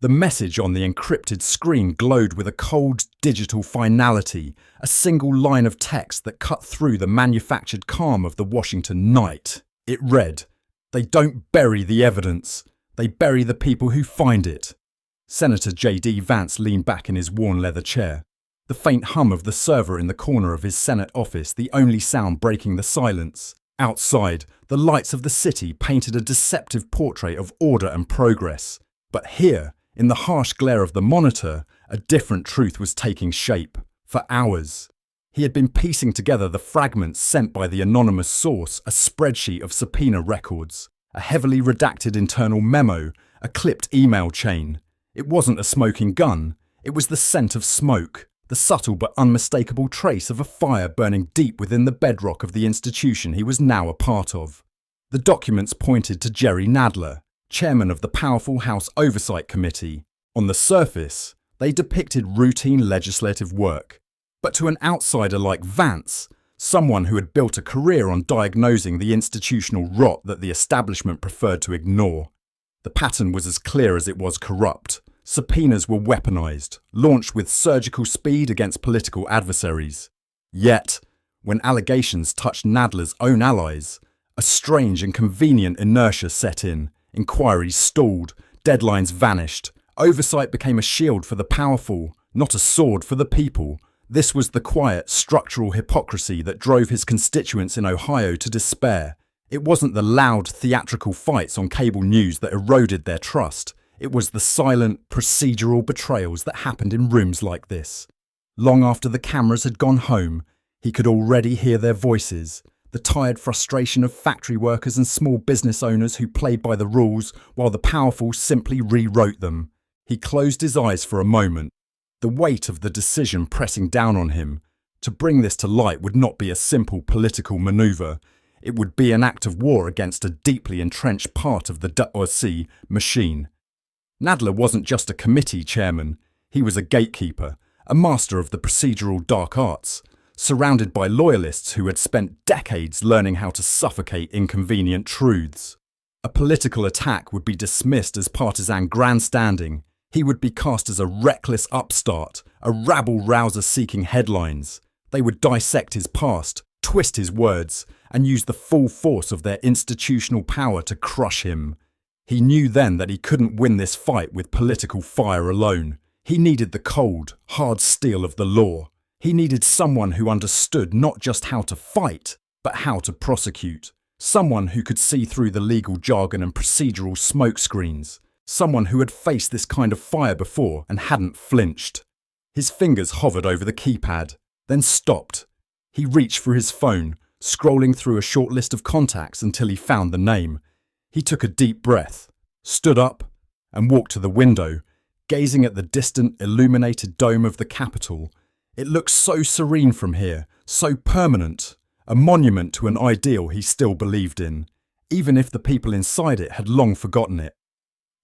The message on the encrypted screen glowed with a cold digital finality, a single line of text that cut through the manufactured calm of the Washington night. It read, "They don't bury the evidence, they bury the people who find it." Senator J.D. Vance leaned back in his worn leather chair, the faint hum of the server in the corner of his Senate office the only sound breaking the silence. Outside, the lights of the city painted a deceptive portrait of order and progress. But here, in the harsh glare of the monitor, a different truth was taking shape. For hours, he had been piecing together the fragments sent by the anonymous source, a spreadsheet of subpoena records, a heavily redacted internal memo, a clipped email chain. It wasn't a smoking gun, it was the scent of smoke, the subtle but unmistakable trace of a fire burning deep within the bedrock of the institution he was now a part of. The documents pointed to Jerry Nadler, chairman of the powerful House Oversight Committee. On the surface, they depicted routine legislative work. But to an outsider like Vance, someone who had built a career on diagnosing the institutional rot that the establishment preferred to ignore, the pattern was as clear as it was corrupt. Subpoenas were weaponized, launched with surgical speed against political adversaries. Yet, when allegations touched Nadler's own allies, a strange and convenient inertia set in. Inquiries stalled, deadlines vanished. Oversight became a shield for the powerful, not a sword for the people. This was the quiet, structural hypocrisy that drove his constituents in Ohio to despair. It wasn't the loud, theatrical fights on cable news that eroded their trust. It was the silent, procedural betrayals that happened in rooms like this. Long after the cameras had gone home, he could already hear their voices. The tired frustration of factory workers and small business owners who played by the rules while the powerful simply rewrote them. He closed his eyes for a moment, the weight of the decision pressing down on him. To bring this to light would not be a simple political maneuver. It would be an act of war against a deeply entrenched part of the DOC machine. Nadler wasn't just a committee chairman. He was a gatekeeper, a master of the procedural dark arts, surrounded by loyalists who had spent decades learning how to suffocate inconvenient truths. A political attack would be dismissed as partisan grandstanding. He would be cast as a reckless upstart, a rabble-rouser seeking headlines. They would dissect his past, twist his words, and use the full force of their institutional power to crush him. He knew then that he couldn't win this fight with political fire alone. He needed the cold, hard steel of the law. He needed someone who understood not just how to fight, but how to prosecute. Someone who could see through the legal jargon and procedural smokescreens. Someone who had faced this kind of fire before and hadn't flinched. His fingers hovered over the keypad, then stopped. He reached for his phone, scrolling through a short list of contacts until he found the name. He took a deep breath, stood up, and walked to the window, gazing at the distant, illuminated dome of the Capitol. It looked so serene from here, so permanent, a monument to an ideal he still believed in, even if the people inside it had long forgotten it.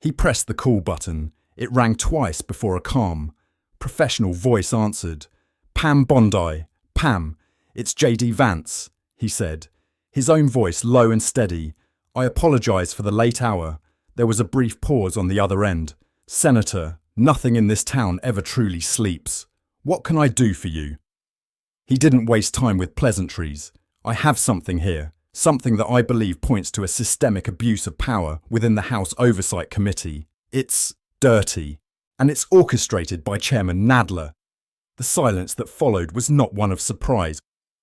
He pressed the call button. It rang twice before a calm, professional voice answered. "Pam Bondi. Pam, it's J.D. Vance," he said, his own voice low and steady. "I apologize for the late hour." There was a brief pause on the other end. "Senator, nothing in this town ever truly sleeps. What can I do for you?" He didn't waste time with pleasantries. "I have something here, something that I believe points to a systemic abuse of power within the House Oversight Committee. It's dirty, and it's orchestrated by Chairman Nadler." The silence that followed was not one of surprise,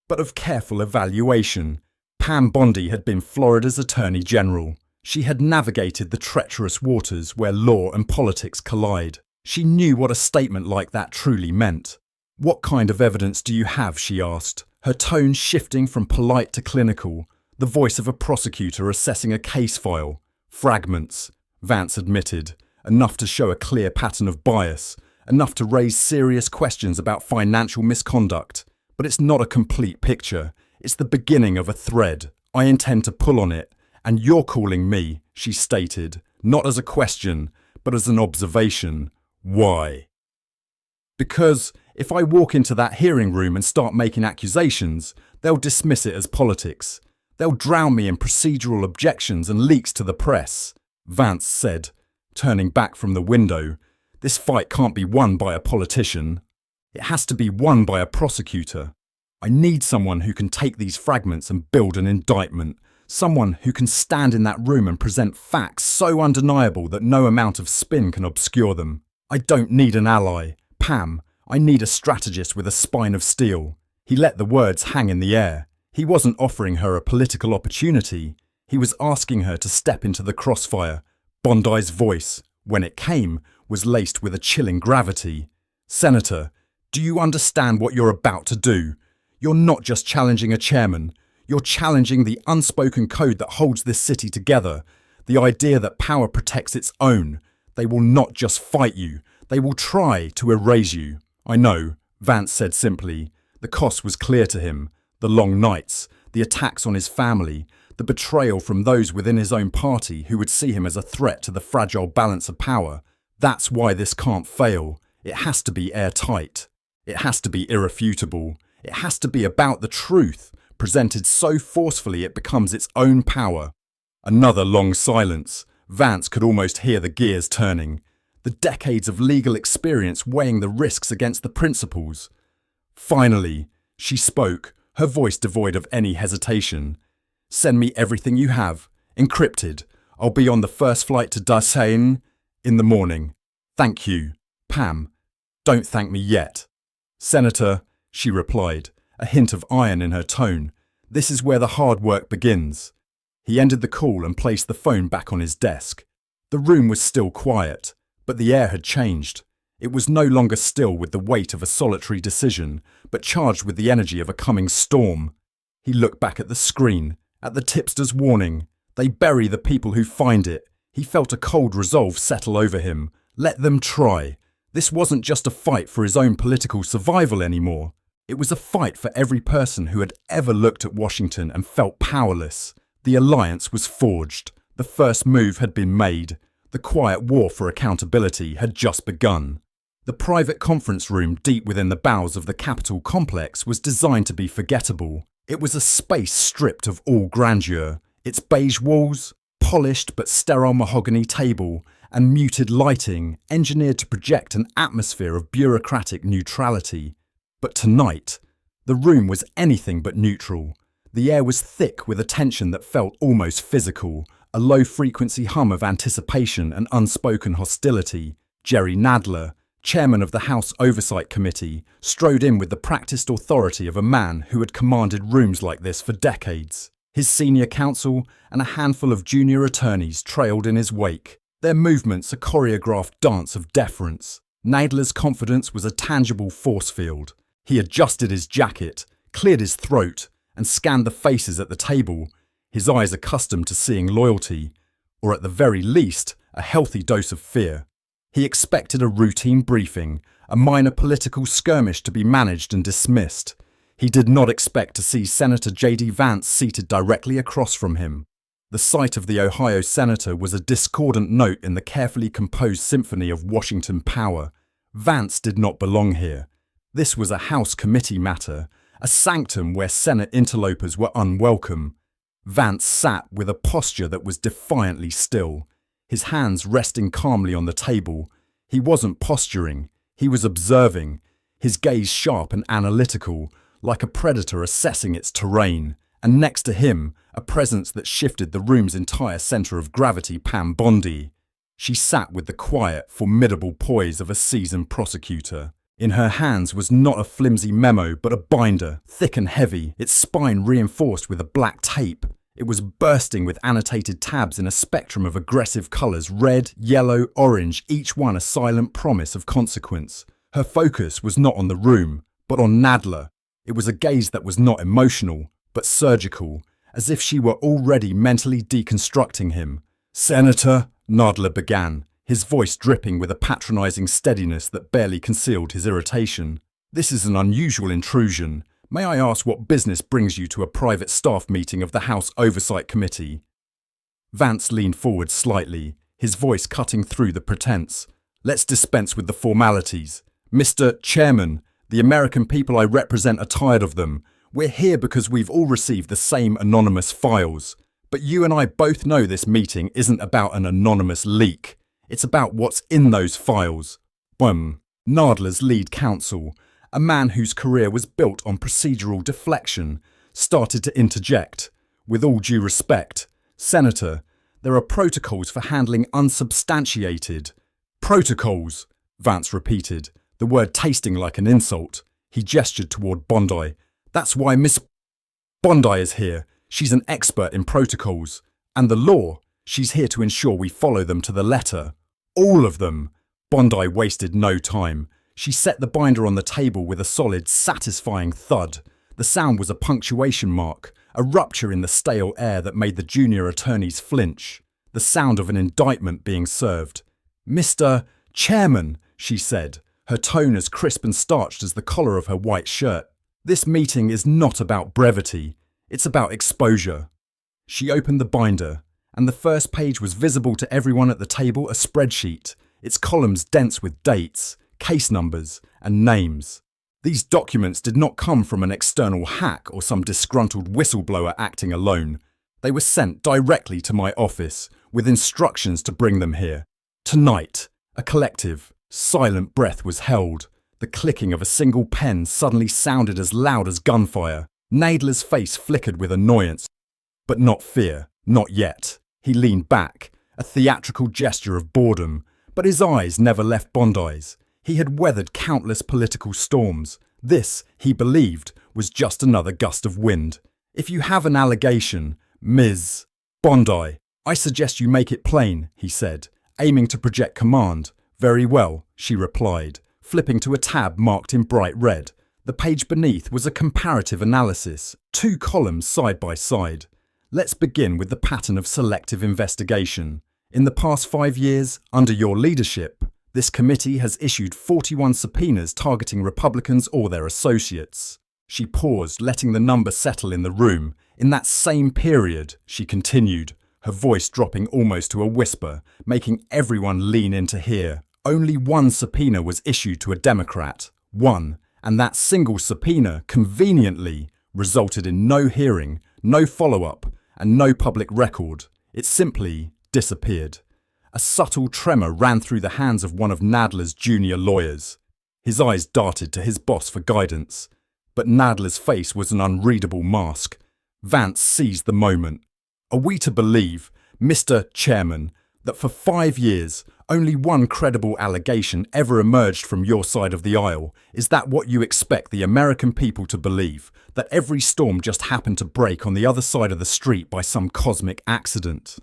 but of careful evaluation. Pam Bondi had been Florida's Attorney General. She had navigated the treacherous waters where law and politics collide. She knew what a statement like that truly meant. "What kind of evidence do you have?" she asked, her tone shifting from polite to clinical, the voice of a prosecutor assessing a case file. "Fragments," Vance admitted, "enough to show a clear pattern of bias, enough to raise serious questions about financial misconduct. But it's not a complete picture. It's the beginning of a thread. I intend to pull on it, and you're calling me," she stated, not as a question, but as an observation. "Why?" "Because if I walk into that hearing room and start making accusations, they'll dismiss it as politics. They'll drown me in procedural objections and leaks to the press," Vance said, turning back from the window. This fight can't be won by a politician. It has to be won by a prosecutor. I need someone who can take these fragments and build an indictment. Someone who can stand in that room and present facts so undeniable that no amount of spin can obscure them. I don't need an ally, Pam. I need a strategist with a spine of steel. He let the words hang in the air. He wasn't offering her a political opportunity. He was asking her to step into the crossfire. Bondi's voice, when it came, was laced with a chilling gravity. Senator, do you understand what you're about to do? You're not just challenging a chairman. You're challenging the unspoken code that holds this city together. The idea that power protects its own. They will not just fight you. They will try to erase you. I know, Vance said simply. The cost was clear to him. The long nights, the attacks on his family, the betrayal from those within his own party who would see him as a threat to the fragile balance of power. That's why this can't fail. It has to be airtight. It has to be irrefutable. It has to be about the truth, presented so forcefully it becomes its own power. Another long silence. Vance could almost hear the gears turning. The decades of legal experience weighing the risks against the principles. Finally, she spoke, her voice devoid of any hesitation. Send me everything you have, encrypted. I'll be on the first flight to Dasein in the morning. Thank you, Pam. Don't thank me yet. Senator, she replied, a hint of iron in her tone. This is where the hard work begins. He ended the call and placed the phone back on his desk. The room was still quiet, but the air had changed. It was no longer still with the weight of a solitary decision, but charged with the energy of a coming storm. He looked back at the screen, at the tipster's warning. They bury the people who find it. He felt a cold resolve settle over him. Let them try. This wasn't just a fight for his own political survival anymore. It was a fight for every person who had ever looked at Washington and felt powerless. The alliance was forged. The first move had been made. The quiet war for accountability had just begun. The private conference room deep within the bowels of the Capitol complex was designed to be forgettable. It was a space stripped of all grandeur. Its beige walls, polished but sterile mahogany table, and muted lighting engineered to project an atmosphere of bureaucratic neutrality. But tonight, the room was anything but neutral. The air was thick with a tension that felt almost physical, a low-frequency hum of anticipation and unspoken hostility. Jerry Nadler, chairman of the House Oversight Committee, strode in with the practiced authority of a man who had commanded rooms like this for decades. His senior counsel and a handful of junior attorneys trailed in his wake, their movements a choreographed dance of deference. Nadler's confidence was a tangible force field. He adjusted his jacket, cleared his throat, and scanned the faces at the table, his eyes accustomed to seeing loyalty, or at the very least, a healthy dose of fear. He expected a routine briefing, a minor political skirmish to be managed and dismissed. He did not expect to see Senator J.D. Vance seated directly across from him. The sight of the Ohio senator was a discordant note in the carefully composed symphony of Washington power. Vance did not belong here. This was a House committee matter, a sanctum where Senate interlopers were unwelcome. Vance sat with a posture that was defiantly still, his hands resting calmly on the table. He wasn't posturing, he was observing, his gaze sharp and analytical, like a predator assessing its terrain. And next to him, a presence that shifted the room's entire centre of gravity, Pam Bondi. She sat with the quiet, formidable poise of a seasoned prosecutor. In her hands was not a flimsy memo, but a binder, thick and heavy, its spine reinforced with a black tape. It was bursting with annotated tabs in a spectrum of aggressive colours, red, yellow, orange, each one a silent promise of consequence. Her focus was not on the room, but on Nadler. It was a gaze that was not emotional, but surgical, as if she were already mentally deconstructing him. "Senator," Nadler began, his voice dripping with a patronising steadiness that barely concealed his irritation. "This is an unusual intrusion. May I ask what business brings you to a private staff meeting of the House Oversight Committee?" Vance leaned forward slightly, his voice cutting through the pretense. "Let's dispense with the formalities. Mr. Chairman, the American people I represent are tired of them. We're here because we've all received the same anonymous files. But you and I both know this meeting isn't about an anonymous leak. It's about what's in those files. Nadler's lead counsel, a man whose career was built on procedural deflection, started to interject. With all due respect, Senator, there are protocols for handling unsubstantiated. Protocols, Vance repeated, the word tasting like an insult. He gestured toward Bondi. That's why Miss Bondi is here. She's an expert in protocols. And the law, she's here to ensure we follow them to the letter. All of them. Bondi wasted no time. She set the binder on the table with a solid, satisfying thud. The sound was a punctuation mark, a rupture in the stale air that made the junior attorneys flinch. The sound of an indictment being served. Mr. Chairman, she said, her tone as crisp and starched as the collar of her white shirt. This meeting is not about brevity. It's about exposure. She opened the binder, and the first page was visible to everyone at the table, a spreadsheet, its columns dense with dates, case numbers, and names. These documents did not come from an external hack or some disgruntled whistleblower acting alone. They were sent directly to my office, with instructions to bring them here. Tonight, a collective, silent breath was held. The clicking of a single pen suddenly sounded as loud as gunfire. Nadler's face flickered with annoyance, but not fear, not yet. He leaned back, a theatrical gesture of boredom, but his eyes never left Bondi's. He had weathered countless political storms. This, he believed, was just another gust of wind. If you have an allegation, Ms. Bondi, I suggest you make it plain, he said, aiming to project command. Very well, she replied, flipping to a tab marked in bright red. The page beneath was a comparative analysis, 2 columns side by side. Let's begin with the pattern of selective investigation. In the past 5 years, under your leadership, this committee has issued 41 subpoenas targeting Republicans or their associates. She paused, letting the number settle in the room. In that same period, she continued, her voice dropping almost to a whisper, making everyone lean in to hear. Only 1 subpoena was issued to a Democrat. 1. And that single subpoena, conveniently, resulted in no hearing, no follow-up, and no public record. It simply disappeared. A subtle tremor ran through the hands of one of Nadler's junior lawyers. His eyes darted to his boss for guidance, but Nadler's face was an unreadable mask. Vance seized the moment. Are we to believe, Mr. Chairman, that for 5 years, only 1 credible allegation ever emerged from your side of the aisle? Is that what you expect the American people to believe? That every storm just happened to break on the other side of the street by some cosmic accident?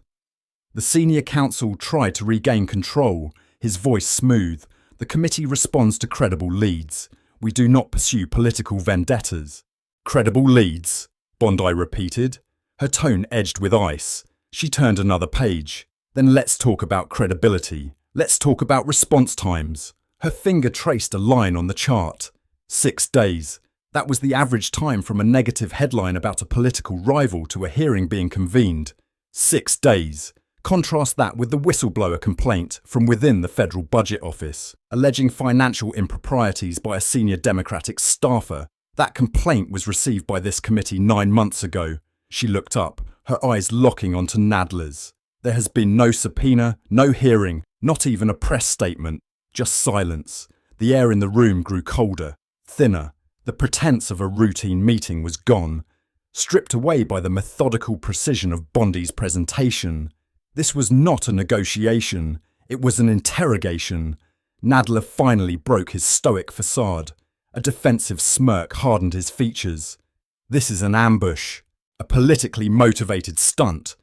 The senior counsel tried to regain control, his voice smooth. The committee responds to credible leads. We do not pursue political vendettas. Credible leads, Bondi repeated. Her tone edged with ice. She turned another page. Then let's talk about credibility. Let's talk about response times. Her finger traced a line on the chart. 6 days. That was the average time from a negative headline about a political rival to a hearing being convened. 6 days. Contrast that with the whistleblower complaint from within the federal budget office, alleging financial improprieties by a senior Democratic staffer. That complaint was received by this committee 9 months ago. She looked up, her eyes locking onto Nadler's. There has been no subpoena, no hearing, not even a press statement, just silence. The air in the room grew colder, thinner. The pretense of a routine meeting was gone, stripped away by the methodical precision of Bondi's presentation. This was not a negotiation, it was an interrogation. Nadler finally broke his stoic facade. A defensive smirk hardened his features. This is an ambush, a politically motivated stunt.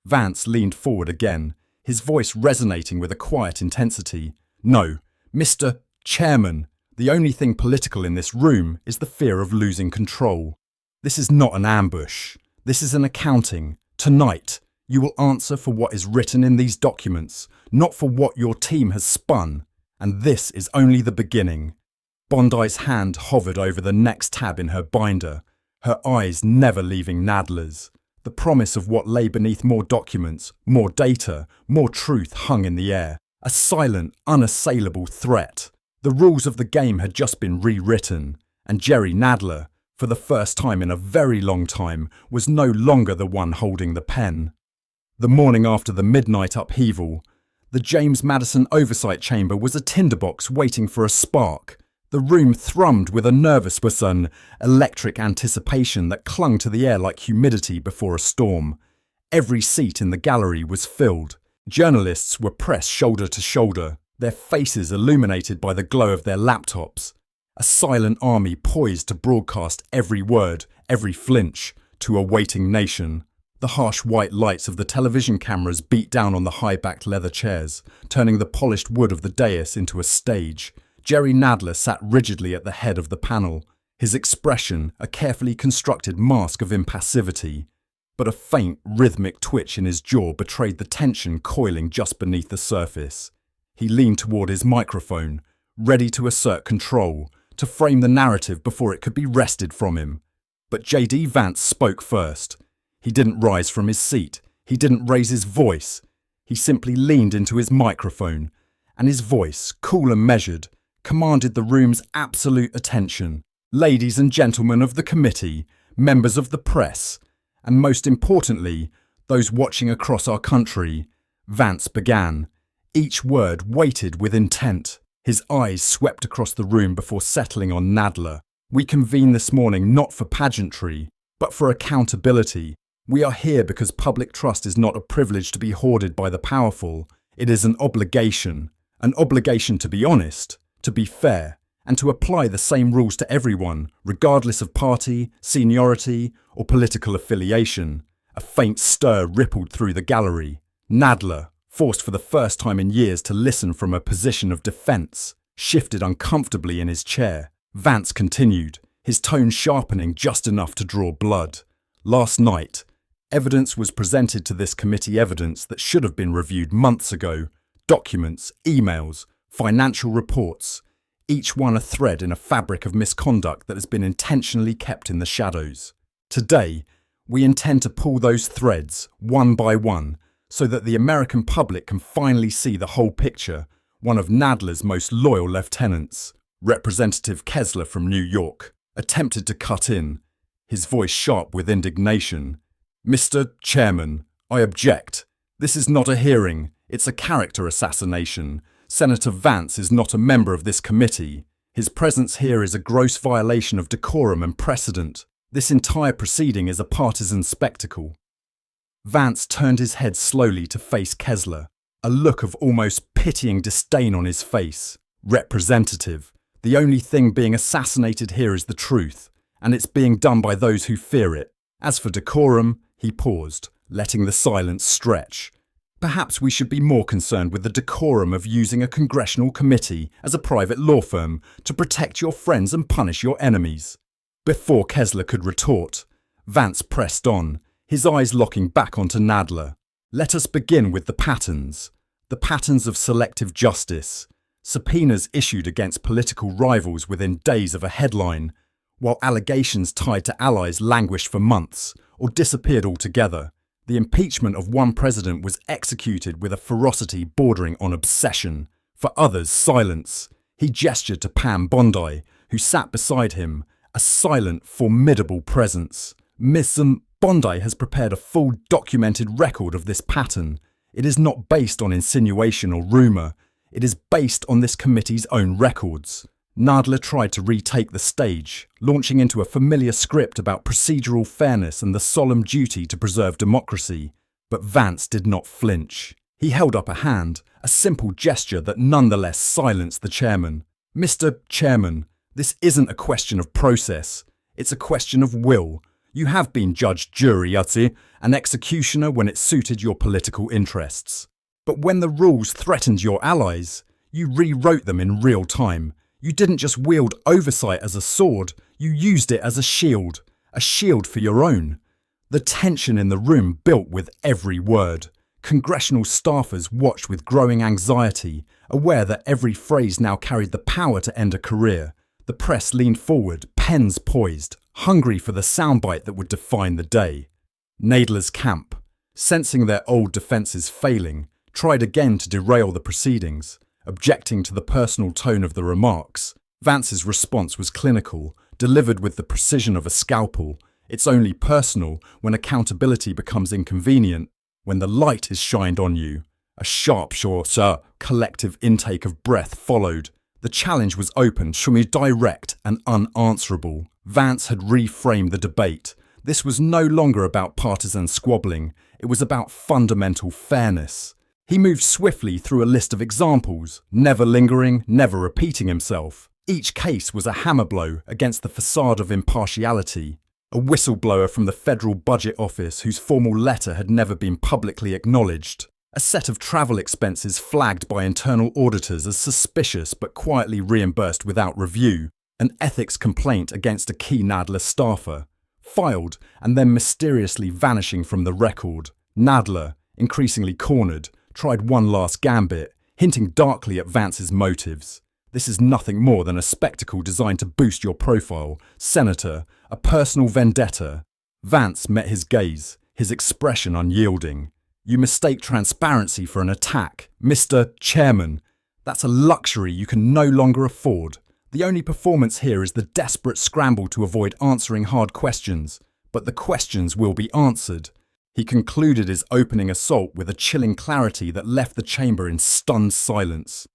Vance leaned forward again, his voice resonating with a quiet intensity. No, Mr. Chairman, the only thing political in this room is the fear of losing control. This is not an ambush. This is an accounting. Tonight, you will answer for what is written in these documents, not for what your team has spun. And this is only the beginning. Bondi's hand hovered over the next tab in her binder, her eyes never leaving Nadler's. The promise of what lay beneath more documents, more data, more truth hung in the air. A silent, unassailable threat. The rules of the game had just been rewritten, and Jerry Nadler, for the first time in a very long time, was no longer the one holding the pen. The morning after the midnight upheaval, The James Madison Oversight Chamber was a tinderbox waiting for a spark. The room thrummed with a nervous but an electric anticipation that clung to the air like humidity before a storm. Every seat in the gallery was filled. Journalists were pressed shoulder to shoulder, their faces illuminated by the glow of their laptops. A silent army poised to broadcast every word, every flinch, to a waiting nation. The harsh white lights of the television cameras beat down on the high-backed leather chairs, turning the polished wood of the dais into a stage. Jerry Nadler sat rigidly at the head of the panel, his expression a carefully constructed mask of impassivity. But a faint, rhythmic twitch in his jaw betrayed the tension coiling just beneath the surface. He leaned toward his microphone, ready to assert control, to frame the narrative before it could be wrested from him. But J.D. Vance spoke first. He didn't rise from his seat. He didn't raise his voice. He simply leaned into his microphone, and his voice, cool and measured, commanded the room's absolute attention. Ladies and gentlemen of the committee, members of the press, and most importantly, those watching across our country, Vance began. Each word weighted with intent. His eyes swept across the room before settling on Nadler. We convene this morning not for pageantry, but for accountability. We are here because public trust is not a privilege to be hoarded by the powerful. It is an obligation to be honest, to be fair, and to apply the same rules to everyone, regardless of party, seniority, or political affiliation. A faint stir rippled through the gallery. Nadler, forced for the first time in years to listen from a position of defense, shifted uncomfortably in his chair. Vance continued, his tone sharpening just enough to draw blood. Last night, evidence was presented to this committee, evidence that should have been reviewed months ago. Documents, emails, financial reports, each one a thread in a fabric of misconduct that has been intentionally kept in the shadows. Today, we intend to pull those threads, one by one, so that the American public can finally see the whole picture. One of Nadler's most loyal lieutenants, Representative Kessler from New York, attempted to cut in, his voice sharp with indignation. "Mr. Chairman, I object. This is not a hearing. It's a character assassination. Senator Vance is not a member of this committee. His presence here is a gross violation of decorum and precedent. This entire proceeding is a partisan spectacle." Vance turned his head slowly to face Kessler, a look of almost pitying disdain on his face. "Representative, the only thing being assassinated here is the truth, and it's being done by those who fear it. As for decorum," he paused, letting the silence stretch. "Perhaps we should be more concerned with the decorum of using a congressional committee as a private law firm to protect your friends and punish your enemies." Before Kessler could retort, Vance pressed on, his eyes locking back onto Nadler. "Let us begin with the patterns of selective justice, subpoenas issued against political rivals within days of a headline, while allegations tied to allies languished for months or disappeared altogether. The impeachment of one president was executed with a ferocity bordering on obsession. For others, silence." He gestured to Pam Bondi, who sat beside him, a silent, formidable presence. "Miss Bondi has prepared a full documented record of this pattern. It is not based on insinuation or rumour. It is based on this committee's own records." Nadler tried to retake the stage, launching into a familiar script about procedural fairness and the solemn duty to preserve democracy. But Vance did not flinch. He held up a hand, a simple gesture that nonetheless silenced the chairman. "Mr. Chairman, this isn't a question of process. It's a question of will. You have been judge, jury, an executioner when it suited your political interests. But when the rules threatened your allies, you rewrote them in real time. You didn't just wield oversight as a sword, you used it as a shield for your own." The tension in the room built with every word. Congressional staffers watched with growing anxiety, aware that every phrase now carried the power to end a career. The press leaned forward, pens poised, hungry for the soundbite that would define the day. Nadler's camp, sensing their old defences failing, tried again to derail the proceedings, objecting to the personal tone of the remarks. Vance's response was clinical, delivered with the precision of a scalpel. It's only personal when accountability becomes inconvenient, when the light is shined on you. A sharp, sir, collective intake of breath followed. The challenge was open, direct and unanswerable. Vance had reframed the debate. This was no longer about partisan squabbling. It was about fundamental fairness. He moved swiftly through a list of examples, never lingering, never repeating himself. Each case was a hammer blow against the facade of impartiality. A whistleblower from the Federal Budget Office whose formal letter had never been publicly acknowledged. A set of travel expenses flagged by internal auditors as suspicious but quietly reimbursed without review. An ethics complaint against a key Nadler staffer. Filed and then mysteriously vanishing from the record. Nadler, increasingly cornered, tried one last gambit, hinting darkly at Vance's motives. This is nothing more than a spectacle designed to boost your profile. Senator, a personal vendetta. Vance met his gaze, his expression unyielding. You mistake transparency for an attack. Mr. Chairman, that's a luxury you can no longer afford. The only performance here is the desperate scramble to avoid answering hard questions, but the questions will be answered. He concluded his opening assault with a chilling clarity that left the chamber in stunned silence.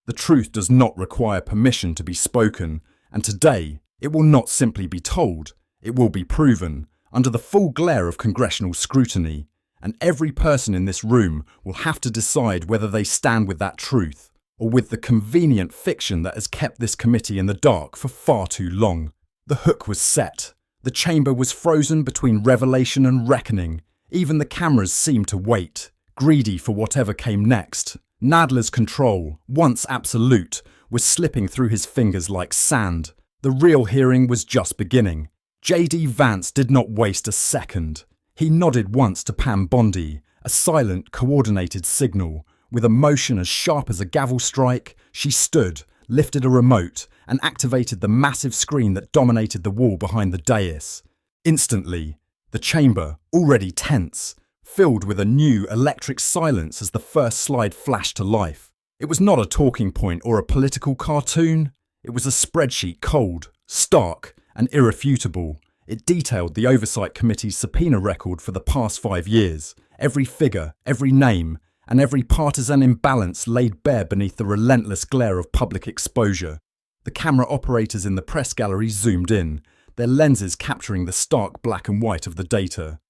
The truth does not require permission to be spoken, and today it will not simply be told, it will be proven, under the full glare of congressional scrutiny, and every person in this room will have to decide whether they stand with that truth, or with the convenient fiction that has kept this committee in the dark for far too long. The hook was set. The chamber was frozen between revelation and reckoning. Even the cameras seemed to wait, greedy for whatever came next. Nadler's control, once absolute, was slipping through his fingers like sand. The real hearing was just beginning. J.D. Vance did not waste a second. He nodded once to Pam Bondi, a silent, coordinated signal. With a motion as sharp as a gavel strike, she stood, lifted a remote, and activated the massive screen that dominated the wall behind the dais. Instantly, the chamber, already tense, filled with a new electric silence as the first slide flashed to life. It was not a talking point or a political cartoon. It was a spreadsheet cold, stark, and irrefutable. It detailed the Oversight Committee's subpoena record for the past 5 years, every figure, every name, and every partisan imbalance laid bare beneath the relentless glare of public exposure. The camera operators in the press gallery zoomed in, their lenses capturing the stark black and white of the data.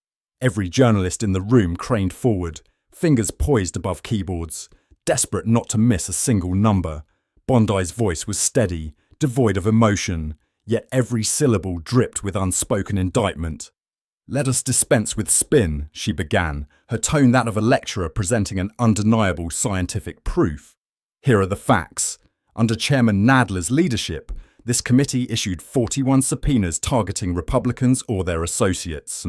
Every journalist in the room craned forward, fingers poised above keyboards, desperate not to miss a single number. Bondi's voice was steady, devoid of emotion, yet every syllable dripped with unspoken indictment. "Let us dispense with spin," she began, her tone that of a lecturer presenting an undeniable scientific proof. "Here are the facts. Under Chairman Nadler's leadership, this committee issued 41 subpoenas targeting Republicans or their associates.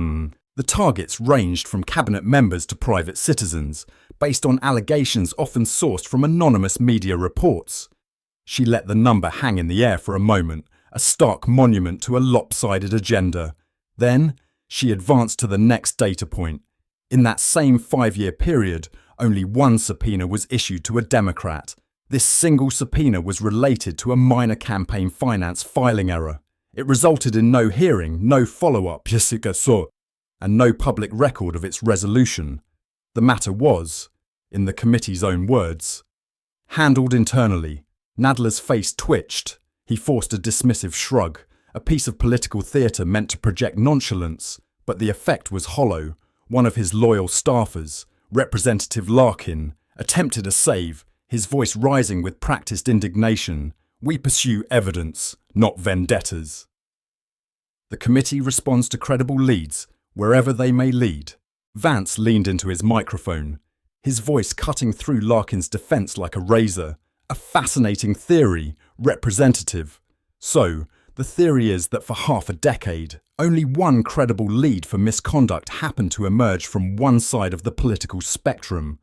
The targets ranged from cabinet members to private citizens, based on allegations often sourced from anonymous media reports." She let the number hang in the air for a moment, a stark monument to a lopsided agenda. Then, she advanced to the next data point. In that same 5-year period, only one subpoena was issued to a Democrat. This single subpoena was related to a minor campaign finance filing error. It resulted in no hearing, no follow-up, and no public record of its resolution. The matter was, in the committee's own words, handled internally. Nadler's face twitched. He forced a dismissive shrug, a piece of political theatre meant to project nonchalance, but the effect was hollow. One of his loyal staffers, Representative Larkin, attempted a save, his voice rising with practiced indignation. "We pursue evidence, not vendettas." The committee responds to credible leads, wherever they may lead. Vance leaned into his microphone, his voice cutting through Larkin's defence like a razor. "A fascinating theory, Representative. So, the theory is that for half a decade, only one credible lead for misconduct happened to emerge from one side of the political spectrum.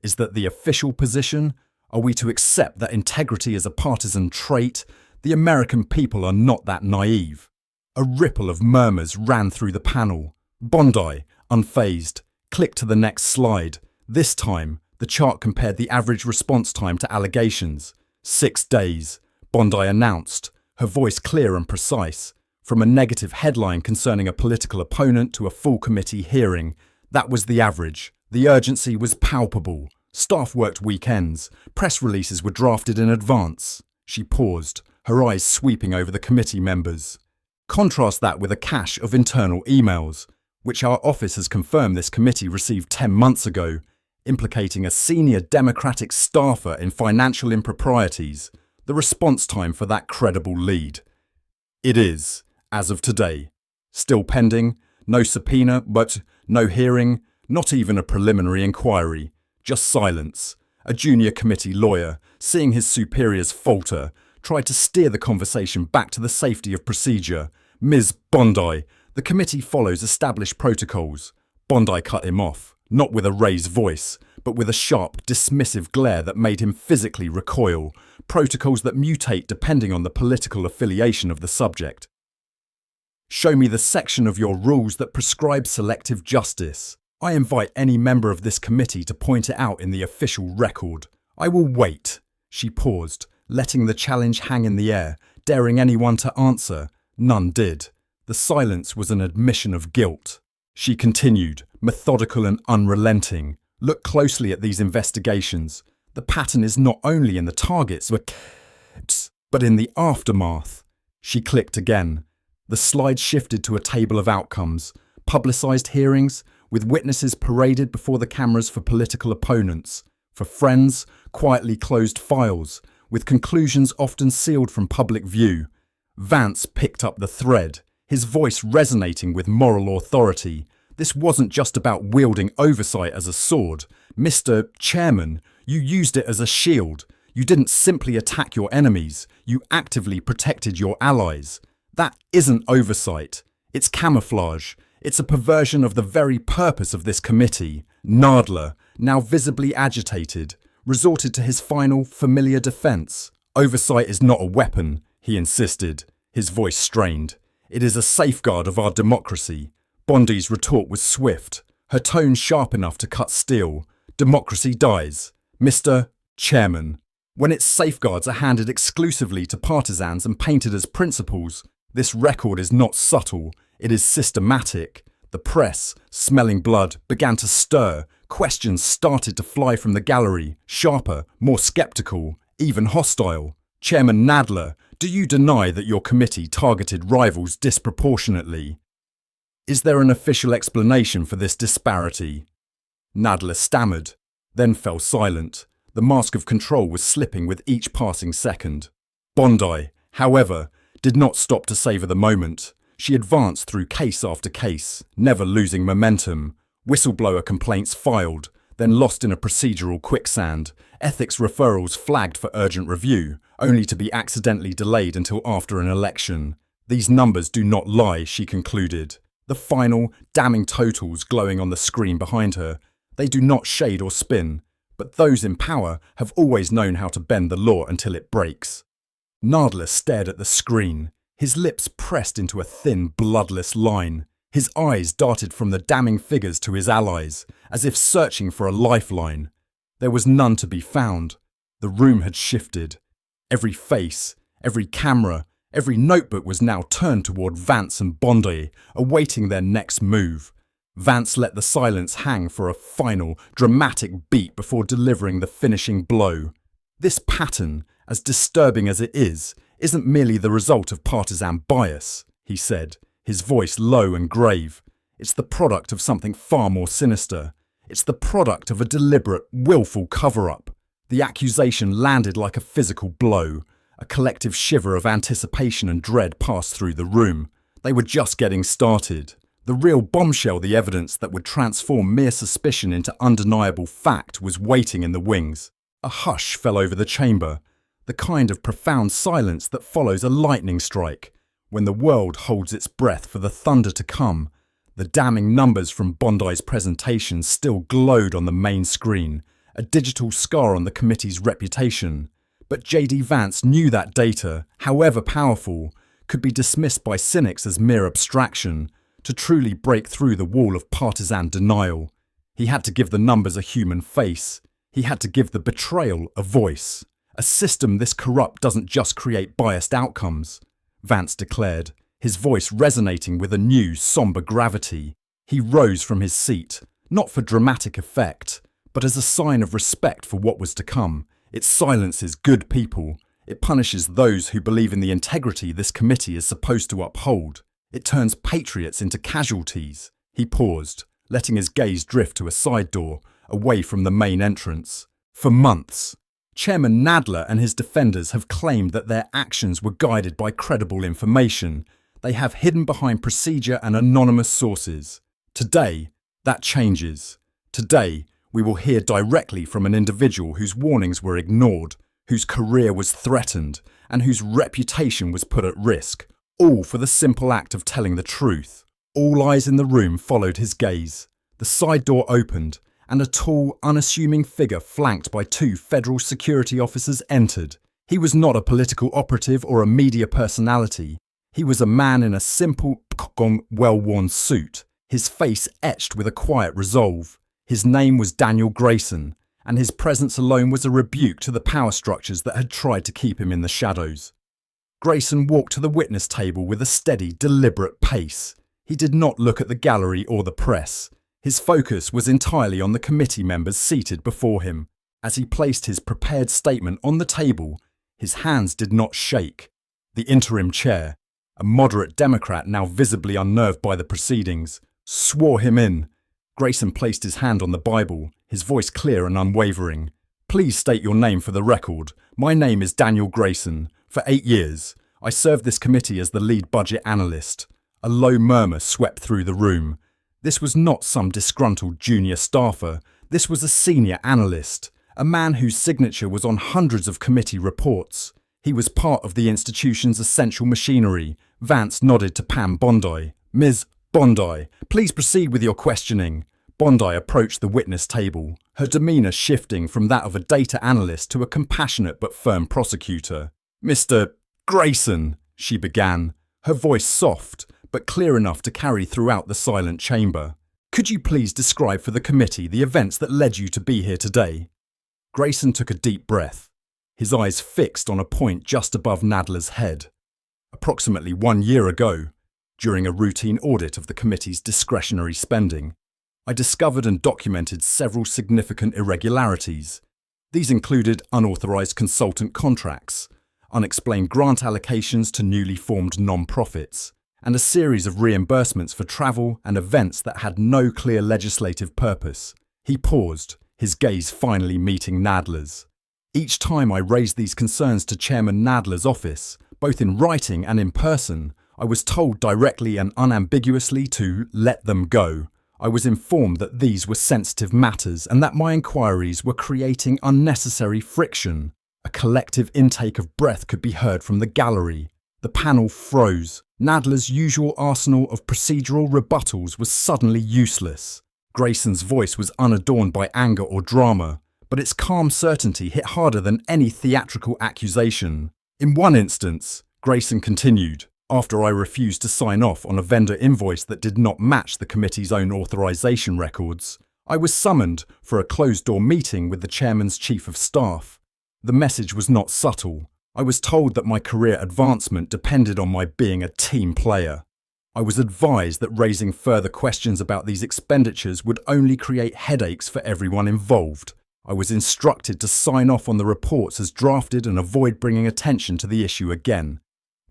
Is that the official position? Are we to accept that integrity is a partisan trait? The American people are not that naive." A ripple of murmurs ran through the panel. Bondi, unfazed, clicked to the next slide. This time, the chart compared the average response time to allegations. 6 days, Bondi announced, her voice clear and precise. From a negative headline concerning a political opponent to a full committee hearing, that was the average. The urgency was palpable. Staff worked weekends. Press releases were drafted in advance. She paused, her eyes sweeping over the committee members. Contrast that with a cache of internal emails, which our office has confirmed this committee received 10 months ago, implicating a senior Democratic staffer in financial improprieties. The response time for that credible lead. It is, as of today, still pending, no subpoena, but no hearing, not even a preliminary inquiry, just silence. A junior committee lawyer, seeing his superiors falter, tried to steer the conversation back to the safety of procedure. Ms. Bondi, the committee follows established protocols. Bondi cut him off, not with a raised voice, but with a sharp, dismissive glare that made him physically recoil. Protocols that mutate depending on the political affiliation of the subject. Show me the section of your rules that prescribes selective justice. I invite any member of this committee to point it out in the official record. I will wait. She paused, letting the challenge hang in the air, daring anyone to answer. None did. The silence was an admission of guilt. She continued, methodical and unrelenting. Look closely at these investigations. The pattern is not only in the targets, but in the aftermath. She clicked again. The slide shifted to a table of outcomes. Publicised hearings, with witnesses paraded before the cameras for political opponents. For friends, quietly closed files, with conclusions often sealed from public view. Vance picked up the thread, his voice resonating with moral authority. This wasn't just about wielding oversight as a sword. Mr. Chairman, you used it as a shield. You didn't simply attack your enemies. You actively protected your allies. That isn't oversight. It's camouflage. It's a perversion of the very purpose of this committee. Nadler, now visibly agitated, resorted to his final, familiar defense. Oversight is not a weapon, he insisted, his voice strained. It is a safeguard of our democracy. Bondi's retort was swift, her tone sharp enough to cut steel. Democracy dies. Mr. Chairman, when its safeguards are handed exclusively to partisans and painted as principles, this record is not subtle, it is systematic. The press, smelling blood, began to stir. Questions started to fly from the gallery, sharper, more sceptical, even hostile. Chairman Nadler, do you deny that your committee targeted rivals disproportionately? Is there an official explanation for this disparity? Nadler stammered, then fell silent. The mask of control was slipping with each passing second. Bondi, however, did not stop to savour the moment. She advanced through case after case, never losing momentum. Whistleblower complaints filed, then lost in a procedural quicksand. Ethics referrals flagged for urgent review, only to be accidentally delayed until after an election. These numbers do not lie, she concluded. The final, damning totals glowing on the screen behind her. They do not shade or spin, but those in power have always known how to bend the law until it breaks. Nadler stared at the screen, his lips pressed into a thin, bloodless line. His eyes darted from the damning figures to his allies, as if searching for a lifeline. There was none to be found. The room had shifted. Every face, every camera, every notebook was now turned toward Vance and Bondi, awaiting their next move. Vance let the silence hang for a final, dramatic beat before delivering the finishing blow. This pattern, as disturbing as it is, isn't merely the result of partisan bias, he said, his voice low and grave. It's the product of something far more sinister. It's the product of a deliberate, willful cover-up. The accusation landed like a physical blow. A collective shiver of anticipation and dread passed through the room. They were just getting started. The real bombshell, the evidence that would transform mere suspicion into undeniable fact, was waiting in the wings. A hush fell over the chamber, the kind of profound silence that follows a lightning strike, when the world holds its breath for the thunder to come. The damning numbers from Bondi's presentation still glowed on the main screen, a digital scar on the committee's reputation. But J.D. Vance knew that data, however powerful, could be dismissed by cynics as mere abstraction. To truly break through the wall of partisan denial, he had to give the numbers a human face. He had to give the betrayal a voice. A system this corrupt doesn't just create biased outcomes, Vance declared, his voice resonating with a new, sombre gravity. He rose from his seat, not for dramatic effect, but but as a sign of respect for what was to come. It silences good people. It punishes those who believe in the integrity this committee is supposed to uphold. It turns patriots into casualties. He paused, letting his gaze drift to a side door, away from the main entrance. For months, Chairman Nadler and his defenders have claimed that their actions were guided by credible information. They have hidden behind procedure and anonymous sources. Today, that changes. Today, we will hear directly from an individual whose warnings were ignored, whose career was threatened, and whose reputation was put at risk, all for the simple act of telling the truth. All eyes in the room followed his gaze. The side door opened, and a tall, unassuming figure flanked by 2 federal security officers entered. He was not a political operative or a media personality. He was a man in a simple, well-worn suit, his face etched with a quiet resolve. His name was Daniel Grayson, and his presence alone was a rebuke to the power structures that had tried to keep him in the shadows. Grayson walked to the witness table with a steady, deliberate pace. He did not look at the gallery or the press. His focus was entirely on the committee members seated before him. As he placed his prepared statement on the table, his hands did not shake. The interim chair, a moderate Democrat now visibly unnerved by the proceedings, swore him in. Grayson placed his hand on the Bible, his voice clear and unwavering. "Please state your name for the record. My name is Daniel Grayson. For 8 years, I served this committee as the lead budget analyst." A low murmur swept through the room. This was not some disgruntled junior staffer. This was a senior analyst, a man whose signature was on hundreds of committee reports. He was part of the institution's essential machinery. Vance nodded to Pam Bondi. "Ms. Bondi, please proceed with your questioning." Bondi approached the witness table, her demeanour shifting from that of a data analyst to a compassionate but firm prosecutor. "Mr. Grayson," she began, her voice soft but clear enough to carry throughout the silent chamber. "Could you please describe for the committee the events that led you to be here today?" Grayson took a deep breath, his eyes fixed on a point just above Nadler's head. Approximately 1 year ago, during a routine audit of the committee's discretionary spending, I discovered and documented several significant irregularities. These included unauthorized consultant contracts, unexplained grant allocations to newly formed non-profits, and a series of reimbursements for travel and events that had no clear legislative purpose. He paused, his gaze finally meeting Nadler's. Each time I raised these concerns to Chairman Nadler's office, both in writing and in person, I was told directly and unambiguously to let them go. I was informed that these were sensitive matters and that my inquiries were creating unnecessary friction. A collective intake of breath could be heard from the gallery. The panel froze. Nadler's usual arsenal of procedural rebuttals was suddenly useless. Grayson's voice was unadorned by anger or drama, but its calm certainty hit harder than any theatrical accusation. "In one instance," Grayson continued, "after I refused to sign off on a vendor invoice that did not match the committee's own authorization records, I was summoned for a closed-door meeting with the chairman's chief of staff. The message was not subtle. I was told that my career advancement depended on my being a team player. I was advised that raising further questions about these expenditures would only create headaches for everyone involved. I was instructed to sign off on the reports as drafted and avoid bringing attention to the issue again."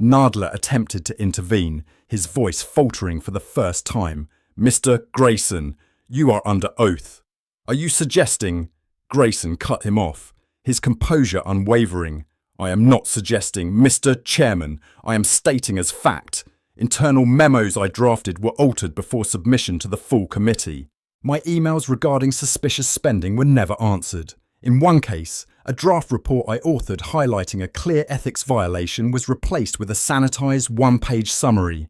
Nadler attempted to intervene, his voice faltering for the first time. "Mr. Grayson, you are under oath. Are you suggesting—" Grayson cut him off, his composure unwavering. "I am not suggesting, Mr. Chairman. I am stating as fact. Internal memos I drafted were altered before submission to the full committee. My emails regarding suspicious spending were never answered. In one case, a draft report I authored highlighting a clear ethics violation was replaced with a sanitized one-page summary,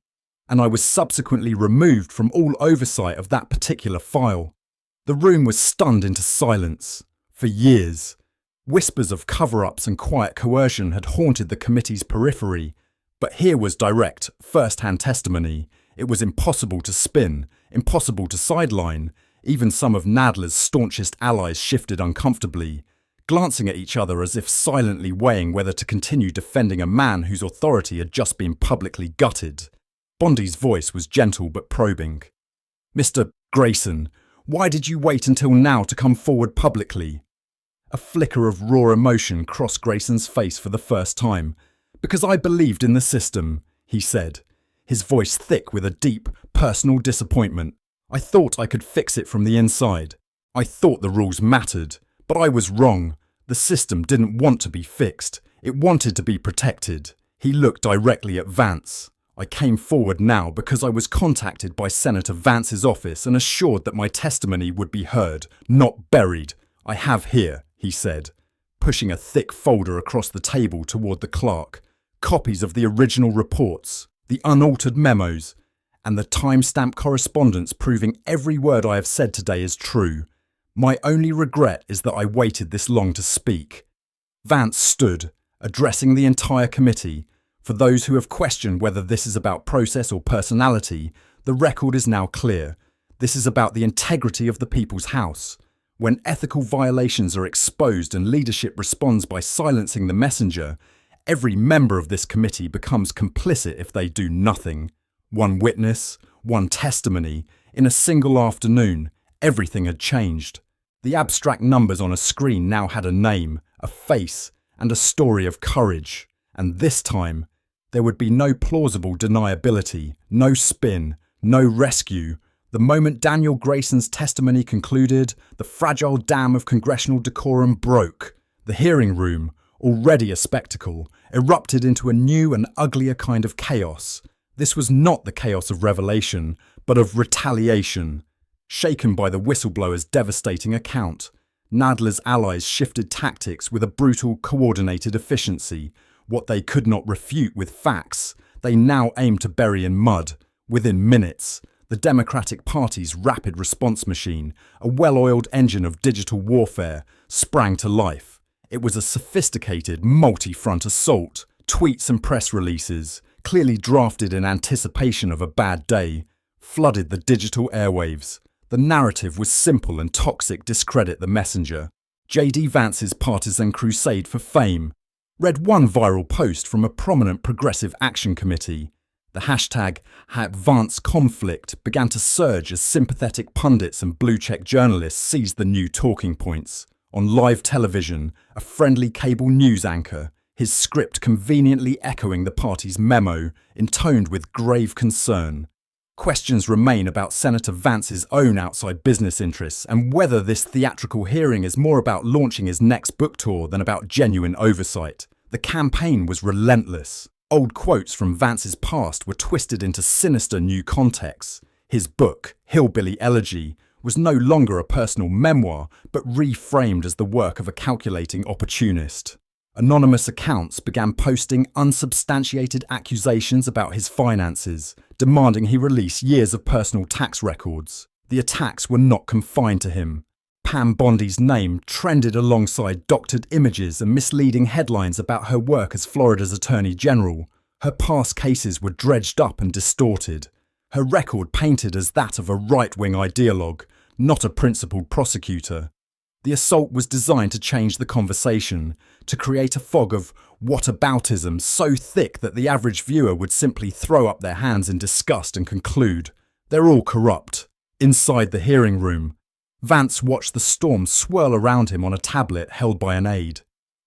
and I was subsequently removed from all oversight of that particular file." The room was stunned into silence. For years, whispers of cover-ups and quiet coercion had haunted the committee's periphery, but here was direct, first-hand testimony. It was impossible to spin, impossible to sideline. Even some of Nadler's staunchest allies shifted uncomfortably, glancing at each other as if silently weighing whether to continue defending a man whose authority had just been publicly gutted. Bondi's voice was gentle but probing. "Mr. Grayson, Why did you wait until now to come forward publicly? A flicker of raw emotion crossed Grayson's face for the first time. Because I believed in the system, he said, his voice thick with a deep, personal disappointment. I thought I could fix it from the inside. I thought the rules mattered, but I was wrong. The system didn't want to be fixed. It wanted to be protected. He looked directly at Vance. I came forward now because I was contacted by Senator Vance's office and assured that my testimony would be heard, not buried. I have here, he said, pushing a thick folder across the table toward the clerk, copies of the original reports, the unaltered memos, and the time-stamped correspondence proving every word I have said today is true. My only regret is that I waited this long to speak. Vance stood, addressing the entire committee. For those who have questioned whether this is about process or personality, the record is now clear. This is about the integrity of the people's house. When ethical violations are exposed and leadership responds by silencing the messenger, every member of this committee becomes complicit if they do nothing. One witness, one testimony, in a single afternoon, everything had changed. The abstract numbers on a screen now had a name, a face, and a story of courage. And this time, there would be no plausible deniability, no spin, no rescue. The moment Daniel Grayson's testimony concluded, the fragile dam of congressional decorum broke. The hearing room, already a spectacle, erupted into a new and uglier kind of chaos. This was not the chaos of revelation, but of retaliation. Shaken by the whistleblower's devastating account, Nadler's allies shifted tactics with a brutal, coordinated efficiency. What they could not refute with facts, they now aimed to bury in mud. Within minutes, the Democratic Party's rapid response machine, a well-oiled engine of digital warfare, sprang to life. It was a sophisticated, multi-front assault. Tweets and press releases, clearly drafted in anticipation of a bad day, flooded the digital airwaves. The narrative was simple and toxic: discredit the messenger. J.D. Vance's partisan crusade for fame. Read one viral post from a prominent progressive action committee. The hashtag #VanceConflict began to surge as sympathetic pundits and blue-check journalists seized the new talking points. On live television, a friendly cable news anchor, his script conveniently echoing the party's memo, intoned with grave concern. Questions remain about Senator Vance's own outside business interests and whether this theatrical hearing is more about launching his next book tour than about genuine oversight. The campaign was relentless. Old quotes from Vance's past were twisted into sinister new contexts. His book, Hillbilly Elegy, was no longer a personal memoir, but reframed as the work of a calculating opportunist. Anonymous accounts began posting unsubstantiated accusations about his finances, demanding he release years of personal tax records. The attacks were not confined to him. Pam Bondi's name trended alongside doctored images and misleading headlines about her work as Florida's Attorney General. Her past cases were dredged up and distorted. Her record painted as that of a right-wing ideologue, not a principled prosecutor. The assault was designed to change the conversation, to create a fog of whataboutism so thick that the average viewer would simply throw up their hands in disgust and conclude, "They're all corrupt." Inside the hearing room, Vance watched the storm swirl around him on a tablet held by an aide.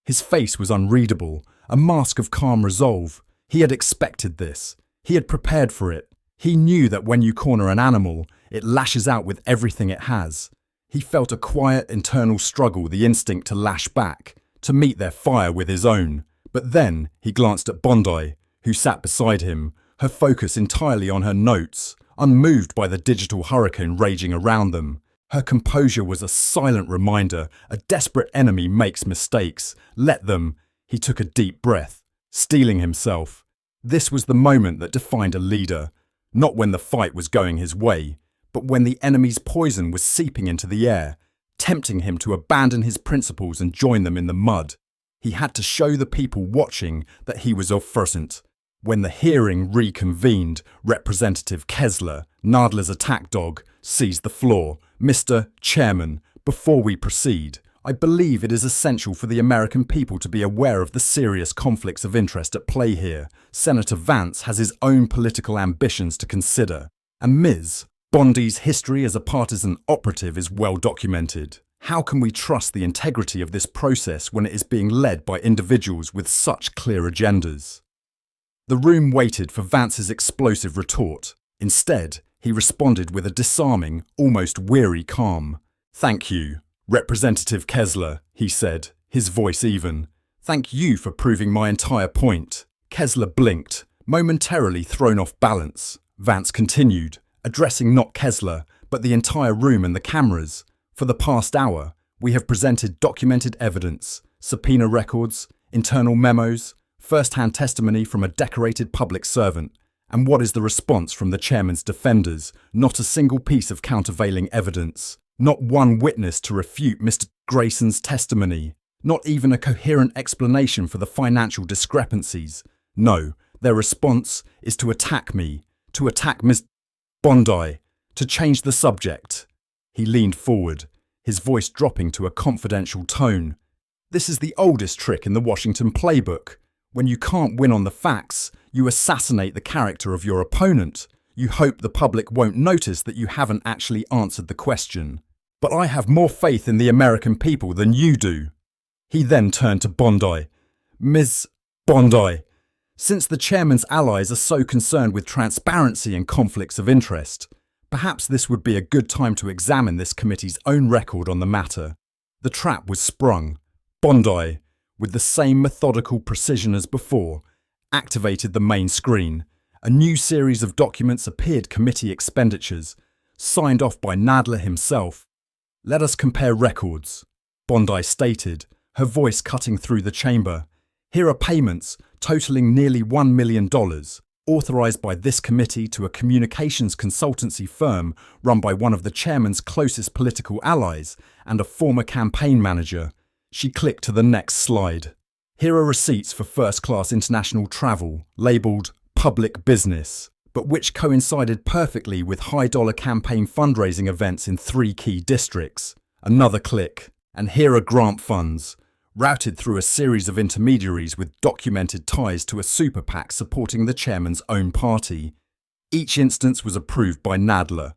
His face was unreadable, a mask of calm resolve. He had expected this. He had prepared for it. He knew that when you corner an animal, it lashes out with everything it has. He felt a quiet internal struggle, the instinct to lash back, to meet their fire with his own. But then he glanced at Bondi, who sat beside him, her focus entirely on her notes, unmoved by the digital hurricane raging around them. Her composure was a silent reminder: a desperate enemy makes mistakes. Let them. He took a deep breath, steeling himself. This was the moment that defined a leader, not when the fight was going his way, but when the enemy's poison was seeping into the air, tempting him to abandon his principles and join them in the mud. He had to show the people watching that he was effervescent. When the hearing reconvened, Representative Kessler, Nadler's attack dog, seized the floor. "Mr. Chairman, before we proceed, I believe it is essential for the American people to be aware of the serious conflicts of interest at play here. Senator Vance has his own political ambitions to consider, and Ms. Bondi's history as a partisan operative is well documented. How can we trust the integrity of this process when it is being led by individuals with such clear agendas? The room waited for Vance's explosive retort. Instead, he responded with a disarming, almost weary calm. "Thank you, Representative Kessler," he said, his voice even. "Thank you for proving my entire point." Kessler blinked, momentarily thrown off balance. Vance continued, addressing not Kessler, but the entire room and the cameras. "For the past hour, we have presented documented evidence, subpoena records, internal memos, first-hand testimony from a decorated public servant. And what is the response from the chairman's defenders? Not a single piece of countervailing evidence. Not one witness to refute Mr. Grayson's testimony. Not even a coherent explanation for the financial discrepancies. No, their response is to attack me, to attack Ms. Bondi, to change the subject." He leaned forward, his voice dropping to a confidential tone. "This is the oldest trick in the Washington playbook. When you can't win on the facts, you assassinate the character of your opponent. You hope the public won't notice that you haven't actually answered the question. But I have more faith in the American people than you do." He then turned to Bondi. "Ms. Bondi, since the chairman's allies are so concerned with transparency and conflicts of interest, perhaps this would be a good time to examine this committee's own record on the matter." The trap was sprung. Bondi, with the same methodical precision as before, activated the main screen. A new series of documents appeared: committee expenditures, signed off by Nadler himself. "Let us compare records," Bondi stated, her voice cutting through the chamber. "Here are payments totaling nearly $1 million, authorized by this committee to a communications consultancy firm run by one of the chairman's closest political allies and a former campaign manager." She clicked to the next slide. "Here are receipts for first-class international travel, labelled public business, but which coincided perfectly with high-dollar campaign fundraising events in 3 key districts." Another click. "And here are grant funds, routed through a series of intermediaries with documented ties to a super PAC supporting the chairman's own party. Each instance was approved by Nadler.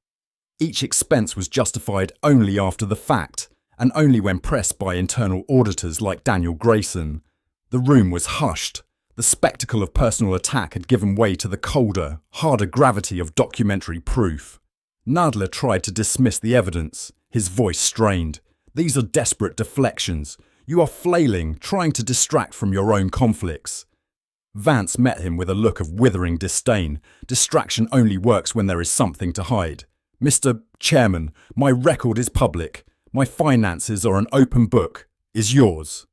Each expense was justified only after the fact, and only when pressed by internal auditors like Daniel Grayson." The room was hushed. The spectacle of personal attack had given way to the colder, harder gravity of documentary proof. Nadler tried to dismiss the evidence, his voice strained. "These are desperate deflections. You are flailing, trying to distract from your own conflicts." Vance met him with a look of withering disdain. "Distraction only works when there is something to hide. Mr. Chairman, my record is public. My finances are an open book. Is yours?"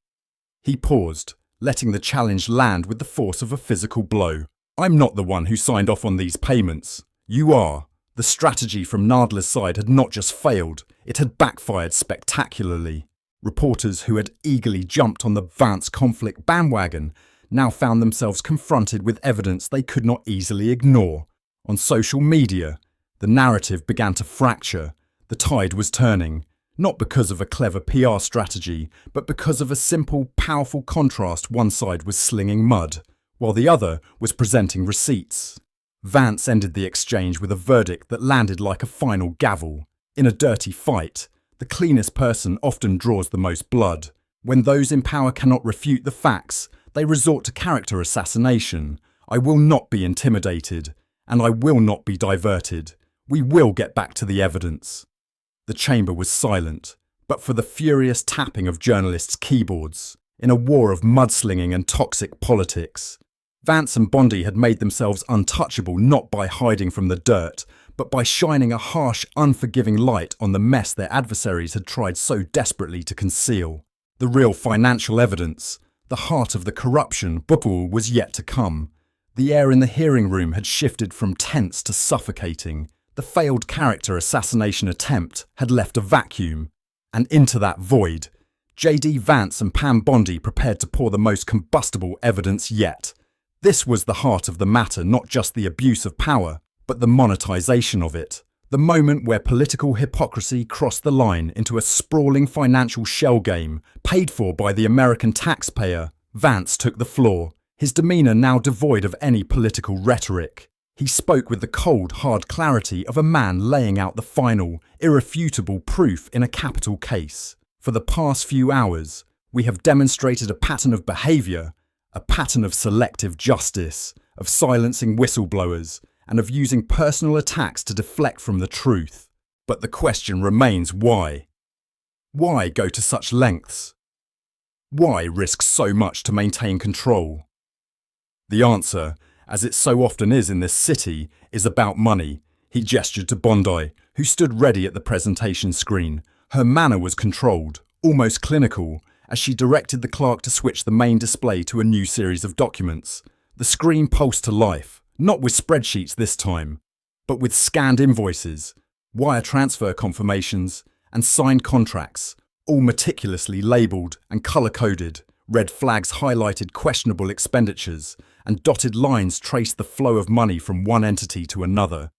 He paused, letting the challenge land with the force of a physical blow. "I'm not the one who signed off on these payments. You are." The strategy from Nadler's side had not just failed, it had backfired spectacularly. Reporters who had eagerly jumped on the Vance conflict bandwagon now found themselves confronted with evidence they could not easily ignore. On social media, the narrative began to fracture. The tide was turning. Not because of a clever PR strategy, but because of a simple, powerful contrast. One side was slinging mud, while the other was presenting receipts. Vance ended the exchange with a verdict that landed like a final gavel. In a dirty fight, the cleanest person often draws the most blood. When those in power cannot refute the facts, they resort to character assassination. "I will not be intimidated, and I will not be diverted. We will get back to the evidence." The chamber was silent, but for the furious tapping of journalists' keyboards. In a war of mudslinging and toxic politics, Vance and Bondi had made themselves untouchable not by hiding from the dirt, but by shining a harsh, unforgiving light on the mess their adversaries had tried so desperately to conceal. The real financial evidence, the heart of the corruption, was yet to come. The air in the hearing room had shifted from tense to suffocating. The failed character assassination attempt had left a vacuum, and into that void, J.D. Vance and Pam Bondi prepared to pour the most combustible evidence yet. This was the heart of the matter, not just the abuse of power, but the monetization of it. The moment where political hypocrisy crossed the line into a sprawling financial shell game, paid for by the American taxpayer. Vance took the floor, his demeanor now devoid of any political rhetoric. He spoke with the cold, hard clarity of a man laying out the final, irrefutable proof in a capital case. For the past few hours, we have demonstrated a pattern of behaviour, a pattern of selective justice, of silencing whistleblowers, and of using personal attacks to deflect from the truth. But the question remains why? Why go to such lengths? Why risk so much to maintain control? The answer, as it so often is in this city, is about money. He gestured to Bondi, who stood ready at the presentation screen. Her manner was controlled, almost clinical, as she directed the clerk to switch the main display to a new series of documents. The screen pulsed to life, not with spreadsheets this time, but with scanned invoices, wire transfer confirmations, and signed contracts, all meticulously labelled and colour-coded. Red flags highlighted questionable expenditures, and dotted lines traced the flow of money from one entity to another.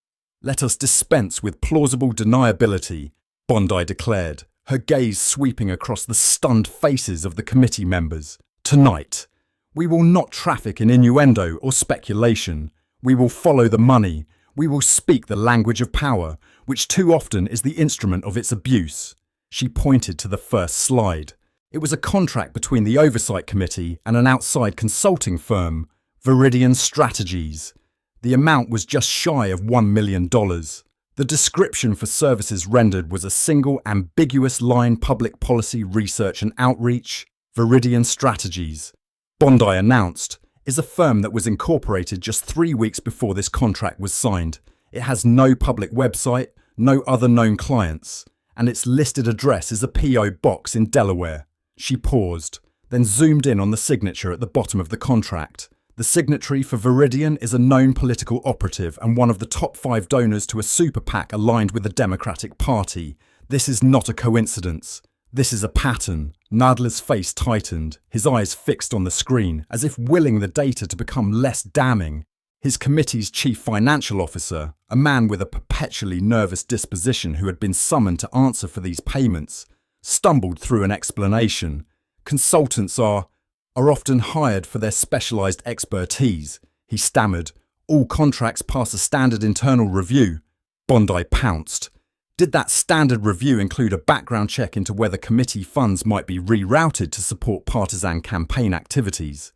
"Let us dispense with plausible deniability," Bondi declared, her gaze sweeping across the stunned faces of the committee members. "Tonight, we will not traffic in innuendo or speculation. We will follow the money. We will speak the language of power, which too often is the instrument of its abuse." She pointed to the first slide. It was a contract between the Oversight Committee and an outside consulting firm, Viridian Strategies. The amount was just shy of $1 million. The description for services rendered was a single ambiguous line: public policy research and outreach. Viridian Strategies, Bondi announced, is a firm that was incorporated just 3 weeks before this contract was signed. It has no public website, no other known clients, and its listed address is a P.O. box in Delaware. She paused, then zoomed in on the signature at the bottom of the contract. The signatory for Viridian is a known political operative and one of the top 5 donors to a super PAC aligned with the Democratic Party. This is not a coincidence. This is a pattern. Nadler's face tightened, his eyes fixed on the screen, as if willing the data to become less damning. His committee's chief financial officer, a man with a perpetually nervous disposition who had been summoned to answer for these payments, stumbled through an explanation. "Consultants are often hired for their specialised expertise," he stammered. "All contracts pass a standard internal review." Bondi pounced. "Did that standard review include a background check into whether committee funds might be rerouted to support partisan campaign activities?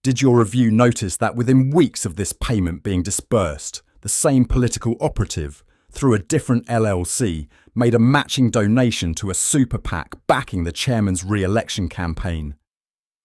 Did your review notice that within weeks of this payment being disbursed, the same political operative, through a different LLC, made a matching donation to a super PAC backing the chairman's re-election campaign?"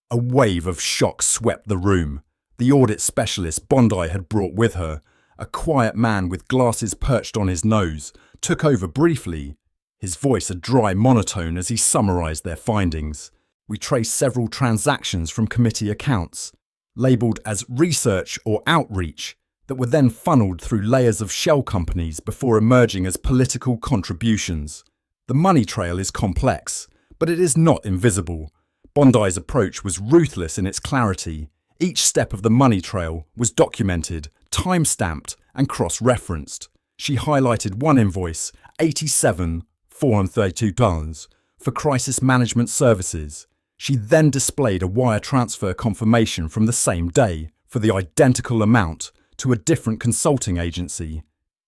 A wave of shock swept the room. The audit specialist Bondi had brought with her, a quiet man with glasses perched on his nose, took over briefly, his voice a dry monotone as he summarised their findings. "We traced several transactions from committee accounts, labelled as research or outreach, that were then funneled through layers of shell companies before emerging as political contributions. The money trail is complex, but it is not invisible." Bondi's approach was ruthless in its clarity. Each step of the money trail was documented, time-stamped, and cross-referenced. She highlighted one invoice, $87,432, for crisis management services. She then displayed a wire transfer confirmation from the same day for the identical amount to a different consulting agency.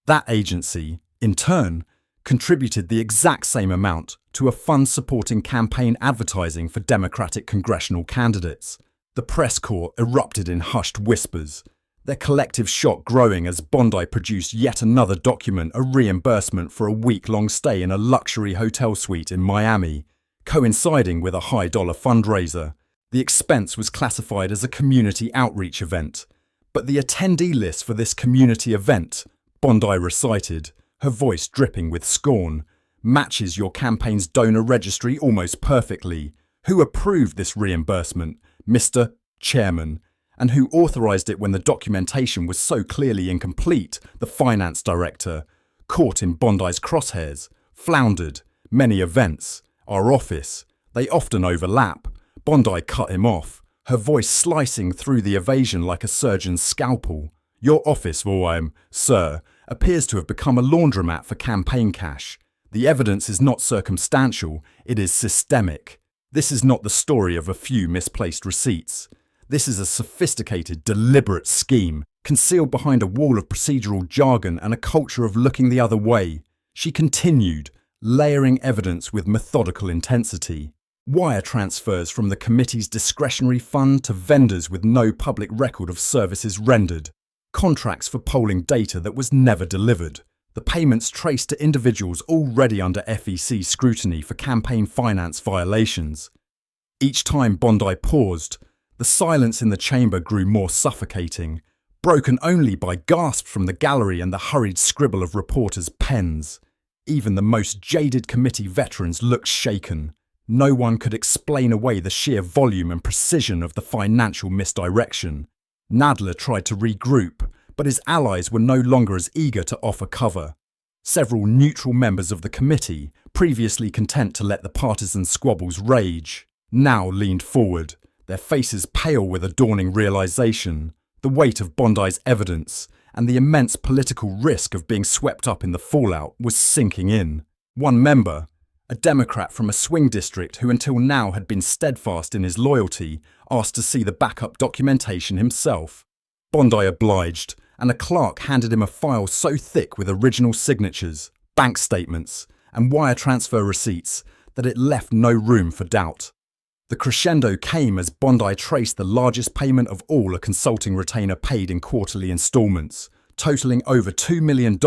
That agency, in turn, contributed the exact same amount to a fund supporting campaign advertising for Democratic congressional candidates. The press corps erupted in hushed whispers, their collective shock growing as Bondi produced yet another document, a reimbursement for a week-long stay in a luxury hotel suite in Miami, coinciding with a high-dollar fundraiser. The expense was classified as a community outreach event, but the attendee list for this community event, Bondi recited, her voice dripping with scorn, matches your campaign's donor registry almost perfectly. Who approved this reimbursement, Mr. Chairman? And who authorised it when the documentation was so clearly incomplete? The finance director, caught in Bondi's crosshairs, floundered. "Many events. Our office. They often overlap." Bondi cut him off, her voice slicing through the evasion like a surgeon's scalpel. "Your office, sir, appears to have become a laundromat for campaign cash. The evidence is not circumstantial, it is systemic. This is not the story of a few misplaced receipts. This is a sophisticated, deliberate scheme. Concealed behind a wall of procedural jargon and a culture of looking the other way, she continued, layering evidence with methodical intensity. Wire transfers from the committee's discretionary fund to vendors with no public record of services rendered. Contracts for polling data that was never delivered. The payments traced to individuals already under FEC scrutiny for campaign finance violations. Each time Bondi paused, the silence in the chamber grew more suffocating, broken only by gasps from the gallery and the hurried scribble of reporters' pens. Even the most jaded committee veterans looked shaken. No one could explain away the sheer volume and precision of the financial misdirection. Nadler tried to regroup, but his allies were no longer as eager to offer cover. Several neutral members of the committee, previously content to let the partisan squabbles rage, now leaned forward, their faces pale with a dawning realization. The weight of Bondi's evidence and the immense political risk of being swept up in the fallout was sinking in. One member, a Democrat from a swing district who until now had been steadfast in his loyalty, asked to see the backup documentation himself. Bondi obliged, and a clerk handed him a file so thick with original signatures, bank statements, and wire transfer receipts that it left no room for doubt. The crescendo came as Bondi traced the largest payment of all a consulting retainer paid in quarterly installments, totaling over $2 million.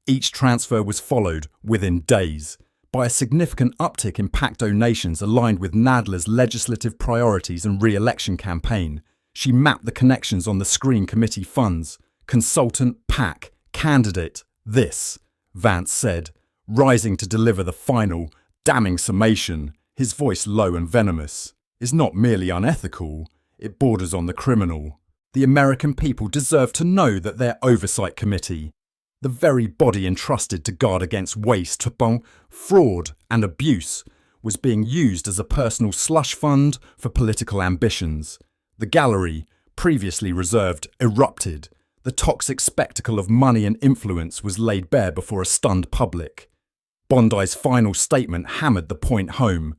Each transfer was followed, within days, by a significant uptick in PAC donations aligned with Nadler's legislative priorities and re-election campaign. She mapped the connections on the screen: committee funds, consultant, PAC, candidate, this, Vance said, rising to deliver the final, damning summation, his voice low and venomous. Is not merely unethical, it borders on the criminal. The American people deserve to know that their oversight committee, the very body entrusted to guard against waste, fraud and abuse, was being used as a personal slush fund for political ambitions. The gallery, previously reserved, erupted. The toxic spectacle of money and influence was laid bare before a stunned public. Bondi's final statement hammered the point home.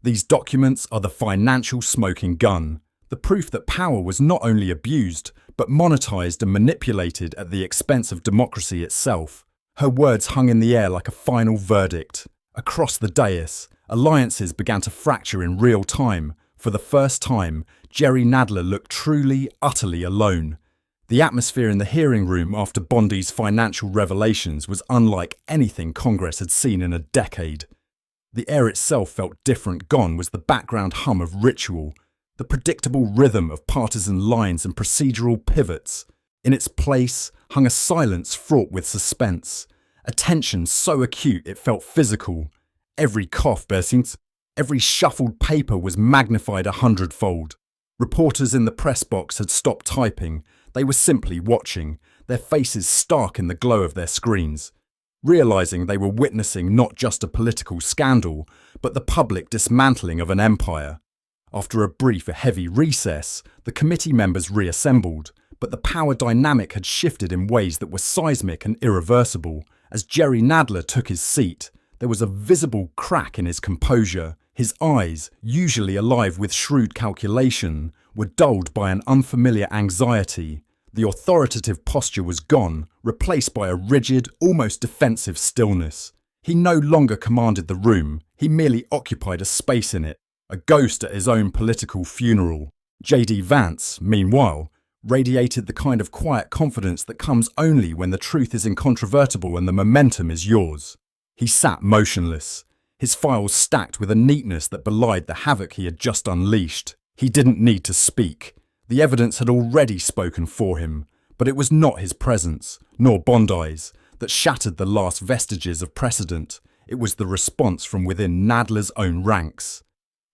These documents are the financial smoking gun, the proof that power was not only abused, but monetized and manipulated at the expense of democracy itself. Her words hung in the air like a final verdict. Across the dais, alliances began to fracture in real time. For the first time, Jerry Nadler looked truly, utterly alone. The atmosphere in the hearing room after Bondi's financial revelations was unlike anything Congress had seen in a decade. The air itself felt different. Gone was the background hum of ritual, the predictable rhythm of partisan lines and procedural pivots. In its place hung a silence fraught with suspense, a tension so acute it felt physical. Every cough, every shuffled paper was magnified 100-fold. Reporters in the press box had stopped typing. They were simply watching, their faces stark in the glow of their screens, realizing they were witnessing not just a political scandal, but the public dismantling of an empire. After a brief, heavy recess, the committee members reassembled, but the power dynamic had shifted in ways that were seismic and irreversible. As Jerry Nadler took his seat, there was a visible crack in his composure. His eyes, usually alive with shrewd calculation, were dulled by an unfamiliar anxiety. The authoritative posture was gone, replaced by a rigid, almost defensive stillness. He no longer commanded the room, he merely occupied a space in it, a ghost at his own political funeral. J.D. Vance, meanwhile, radiated the kind of quiet confidence that comes only when the truth is incontrovertible and the momentum is yours. He sat motionless, his files stacked with a neatness that belied the havoc he had just unleashed. He didn't need to speak. The evidence had already spoken for him, but it was not his presence, nor Bondi's, that shattered the last vestiges of precedent. It was the response from within Nadler's own ranks.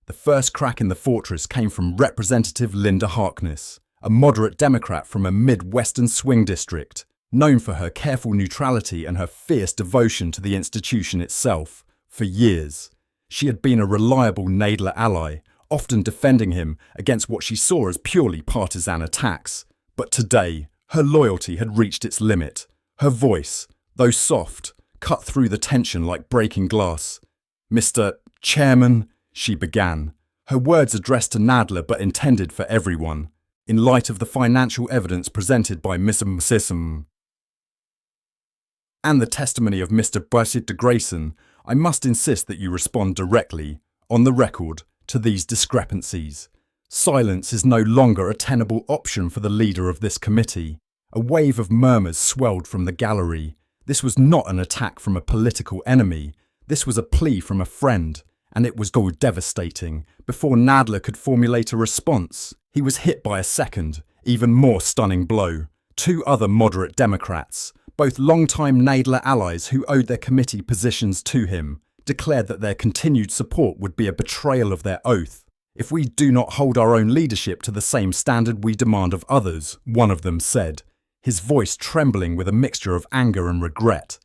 The first crack in the fortress came from Representative Linda Harkness, a moderate Democrat from a Midwestern swing district, known for her careful neutrality and her fierce devotion to the institution itself. For years, she had been a reliable Nadler ally, often defending him against what she saw as purely partisan attacks. But today, her loyalty had reached its limit. Her voice, though soft, cut through the tension like breaking glass. "Mr. Chairman," she began, her words addressed to Nadler but intended for everyone. In light of the financial evidence presented by Mr. Sissom and the testimony of Mr. Bussett de Grayson, I must insist that you respond directly, on the record, to these discrepancies. Silence is no longer a tenable option for the leader of this committee. A wave of murmurs swelled from the gallery. This was not an attack from a political enemy. This was a plea from a friend, and it was devastating. Before Nadler could formulate a response, he was hit by a second, even more stunning blow. Two other moderate Democrats, both long-time Nadler allies who owed their committee positions to him, declared that their continued support would be a betrayal of their oath. If we do not hold our own leadership to the same standard we demand of others, one of them said, his voice trembling with a mixture of anger and regret,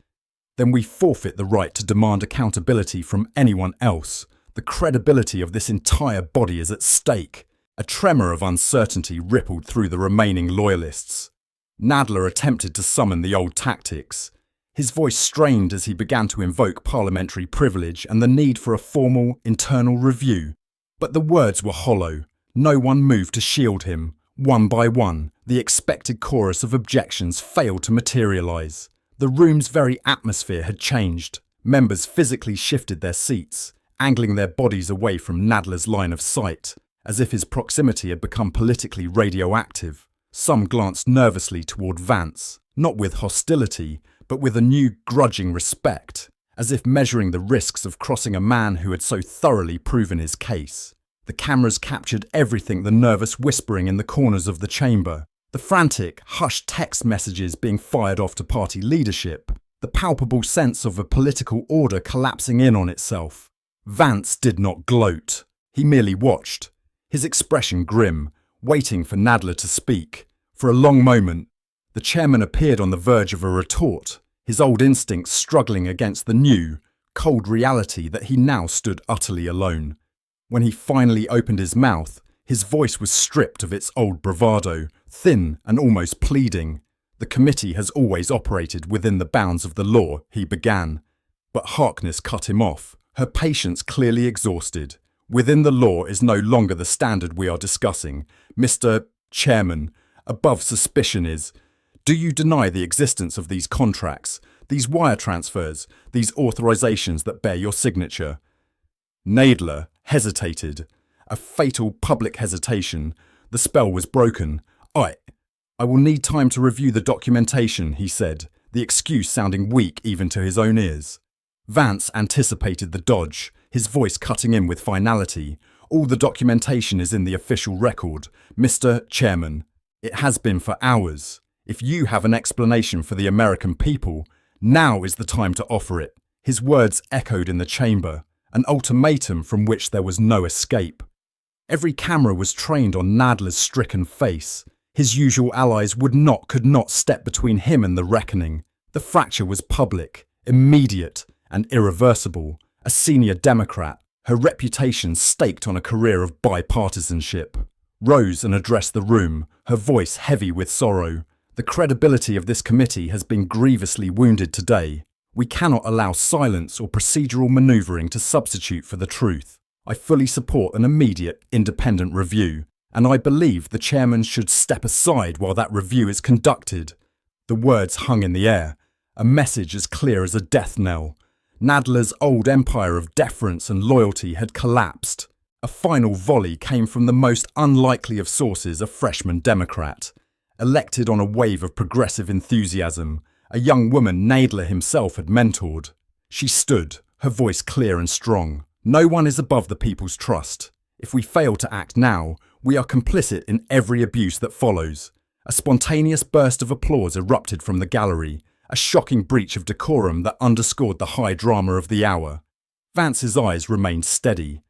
then we forfeit the right to demand accountability from anyone else. The credibility of this entire body is at stake. A tremor of uncertainty rippled through the remaining loyalists. Nadler attempted to summon the old tactics. His voice strained as he began to invoke parliamentary privilege and the need for a formal, internal review. But the words were hollow. No one moved to shield him. One by one, the expected chorus of objections failed to materialize. The room's very atmosphere had changed. Members physically shifted their seats, angling their bodies away from Nadler's line of sight, as if his proximity had become politically radioactive. Some glanced nervously toward Vance, not with hostility, but with a new grudging respect, as if measuring the risks of crossing a man who had so thoroughly proven his case. The cameras captured everything, the nervous whispering in the corners of the chamber, the frantic, hushed text messages being fired off to party leadership, the palpable sense of a political order collapsing in on itself. Vance did not gloat. He merely watched, his expression grim, waiting for Nadler to speak. For a long moment, the chairman appeared on the verge of a retort, his old instincts struggling against the new, cold reality that he now stood utterly alone. When he finally opened his mouth, his voice was stripped of its old bravado, thin and almost pleading. The committee has always operated within the bounds of the law, he began. But Harkness cut him off, her patience clearly exhausted. Within the law is no longer the standard we are discussing. Mr. Chairman, above suspicion is, do you deny the existence of these contracts, these wire transfers, these authorizations that bear your signature? Nadler hesitated. A fatal public hesitation. The spell was broken. I will need time to review the documentation, he said, the excuse sounding weak even to his own ears. Vance anticipated the dodge, his voice cutting in with finality. All the documentation is in the official record, Mr. Chairman. It has been for hours. If you have an explanation for the American people, now is the time to offer it. His words echoed in the chamber, an ultimatum from which there was no escape. Every camera was trained on Nadler's stricken face. His usual allies could not step between him and the reckoning. The fracture was public, immediate, and irreversible. A senior Democrat, her reputation staked on a career of bipartisanship, rose and addressed the room, her voice heavy with sorrow. The credibility of this committee has been grievously wounded today. We cannot allow silence or procedural maneuvering to substitute for the truth. I fully support an immediate, independent review, and I believe the chairman should step aside while that review is conducted. The words hung in the air, a message as clear as a death knell. Nadler's old empire of deference and loyalty had collapsed. A final volley came from the most unlikely of sources, a freshman Democrat, elected on a wave of progressive enthusiasm, a young woman Nadler himself had mentored. She stood, her voice clear and strong. No one is above the people's trust. If we fail to act now, we are complicit in every abuse that follows. A spontaneous burst of applause erupted from the gallery, a shocking breach of decorum that underscored the high drama of the hour. Vance's eyes remained steady,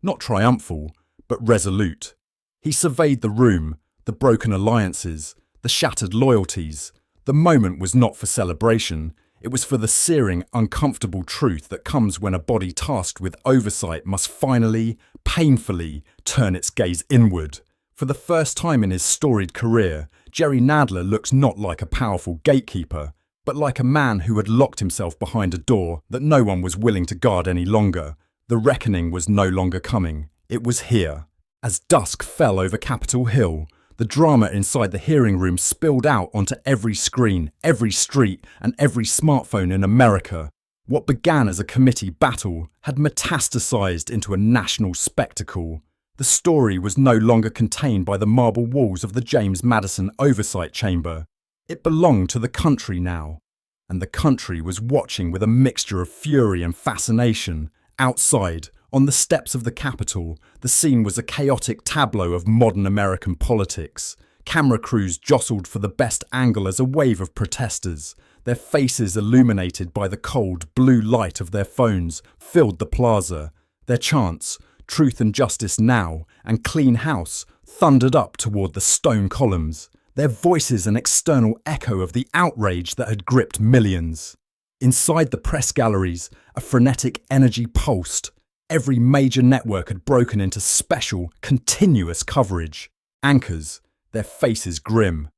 not triumphal, but resolute. He surveyed the room, the broken alliances, the shattered loyalties. The moment was not for celebration. It was for the searing, uncomfortable truth that comes when a body tasked with oversight must finally, painfully, turn its gaze inward. For the first time in his storied career, Jerry Nadler looked not like a powerful gatekeeper, but like a man who had locked himself behind a door that no one was willing to guard any longer. The reckoning was no longer coming. It was here. As dusk fell over Capitol Hill, The drama inside the hearing room spilled out onto every screen, every street, and every smartphone in America. What began as a committee battle had metastasized into a national spectacle. The story was no longer contained by the marble walls of the James Madison Oversight Chamber. It belonged to the country now. And the country was watching with a mixture of fury and fascination. Outside, on the steps of the Capitol, the scene was a chaotic tableau of modern American politics. Camera crews jostled for the best angle as a wave of protesters, their faces illuminated by the cold, blue light of their phones, filled the plaza. Their chants, "Truth and Justice Now" and "Clean House," thundered up toward the stone columns, their voices an external echo of the outrage that had gripped millions. Inside the press galleries, a frenetic energy pulsed. Every major network had broken into special, continuous coverage. Anchors, their faces grim,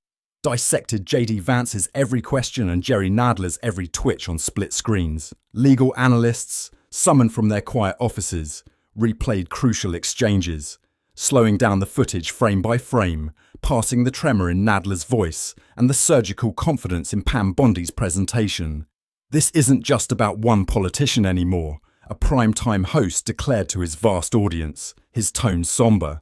dissected J.D. Vance's every question and Jerry Nadler's every twitch on split screens. Legal analysts, summoned from their quiet offices, replayed crucial exchanges, slowing down the footage frame by frame, passing the tremor in Nadler's voice and the surgical confidence in Pam Bondi's presentation. This isn't just about one politician anymore, a prime-time host declared to his vast audience, his tone somber.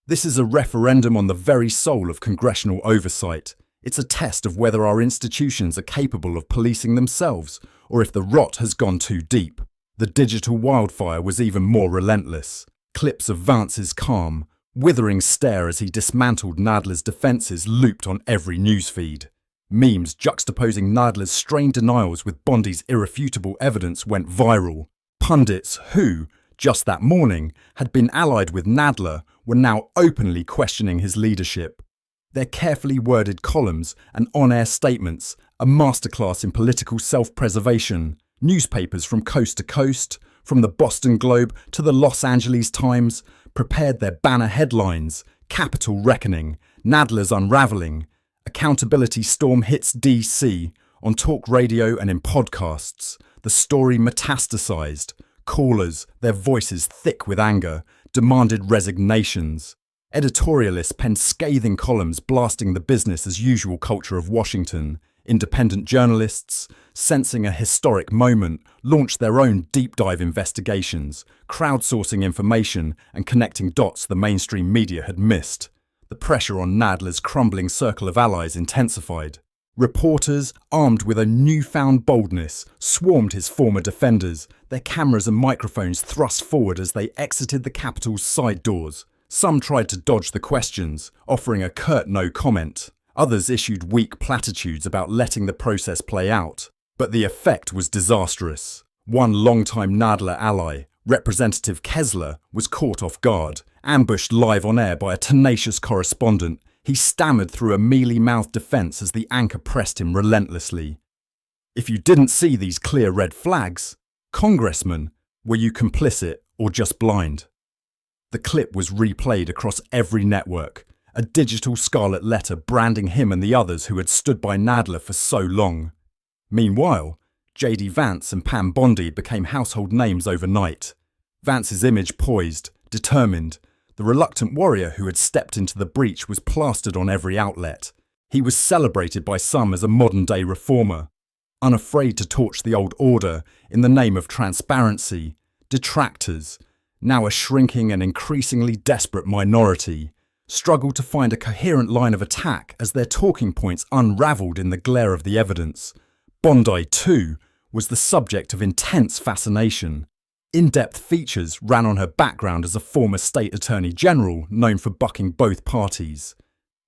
This is a referendum on the very soul of congressional oversight. It's a test of whether our institutions are capable of policing themselves, or if the rot has gone too deep. The digital wildfire was even more relentless. Clips of Vance's calm, withering stare as he dismantled Nadler's defences looped on every newsfeed. Memes juxtaposing Nadler's strained denials with Bondi's irrefutable evidence went viral. Pundits who, just that morning, had been allied with Nadler were now openly questioning his leadership. Their carefully worded columns and on-air statements, a masterclass in political self-preservation. Newspapers from coast to coast, from the Boston Globe to the Los Angeles Times, prepared their banner headlines: Capitol Reckoning, Nadler's Unraveling, Accountability Storm hits DC. On talk radio and in podcasts, the story metastasized. Callers, their voices thick with anger, demanded resignations. Editorialists penned scathing columns blasting the business as usual culture of Washington. Independent journalists, sensing a historic moment, launched their own deep dive investigations, crowdsourcing information and connecting dots the mainstream media had missed. The pressure on Nadler's crumbling circle of allies intensified. Reporters, armed with a newfound boldness, swarmed his former defenders, their cameras and microphones thrust forward as they exited the Capitol's side doors. Some tried to dodge the questions, offering a curt no comment. Others issued weak platitudes about letting the process play out. But the effect was disastrous. One longtime Nadler ally, Representative Kessler, was caught off guard, ambushed live on air by a tenacious correspondent. He stammered through a mealy-mouthed defense as the anchor pressed him relentlessly. If you didn't see these clear red flags, Congressman, were you complicit or just blind? The clip was replayed across every network, a digital scarlet letter branding him and the others who had stood by Nadler for so long. Meanwhile, J.D. Vance and Pam Bondi became household names overnight. Vance's image poised, determined. The reluctant warrior who had stepped into the breach was plastered on every outlet. He was celebrated by some as a modern-day reformer, unafraid to torch the old order in the name of transparency. Detractors, now a shrinking and increasingly desperate minority, struggled to find a coherent line of attack as their talking points unravelled in the glare of the evidence. Bondi, too, was the subject of intense fascination. In-depth features ran on her background as a former state attorney general known for bucking both parties.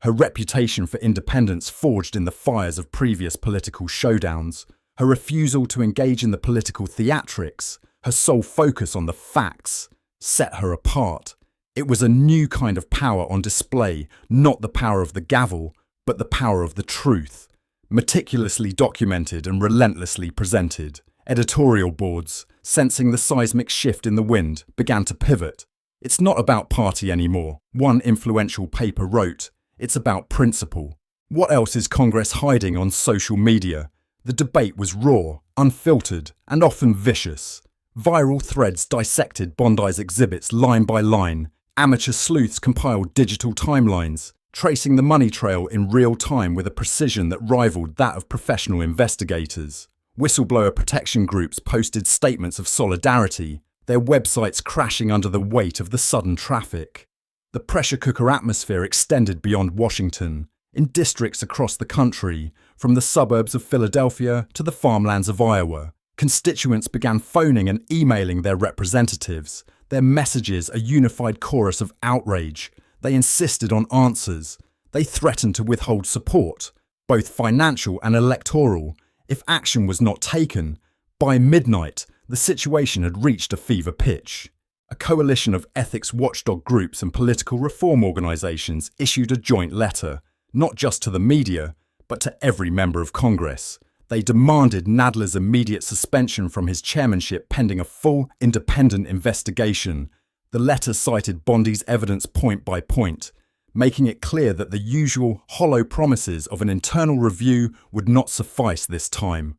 Her reputation for independence forged in the fires of previous political showdowns, her refusal to engage in the political theatrics, her sole focus on the facts, set her apart. It was a new kind of power on display, not the power of the gavel, but the power of the truth. Meticulously documented and relentlessly presented. Editorial boards, sensing the seismic shift in the wind, began to pivot. It's not about party anymore, one influential paper wrote. It's about principle. What else is Congress hiding on social media? The debate was raw, unfiltered, and often vicious. Viral threads dissected Bondi's exhibits line by line. Amateur sleuths compiled digital timelines. tracing the money trail in real time with a precision that rivaled that of professional investigators. Whistleblower protection groups posted statements of solidarity, their websites crashing under the weight of the sudden traffic. The pressure cooker atmosphere extended beyond Washington. In districts across the country, from the suburbs of Philadelphia to the farmlands of Iowa, constituents began phoning and emailing their representatives, their messages a unified chorus of outrage. They insisted on answers. They threatened to withhold support, both financial and electoral, if action was not taken. By midnight, the situation had reached a fever pitch. A coalition of ethics watchdog groups and political reform organizations issued a joint letter, not just to the media, but to every member of Congress. They demanded Nadler's immediate suspension from his chairmanship pending a full, independent investigation. The letter cited Bondi's evidence point by point, making it clear that the usual hollow promises of an internal review would not suffice this time.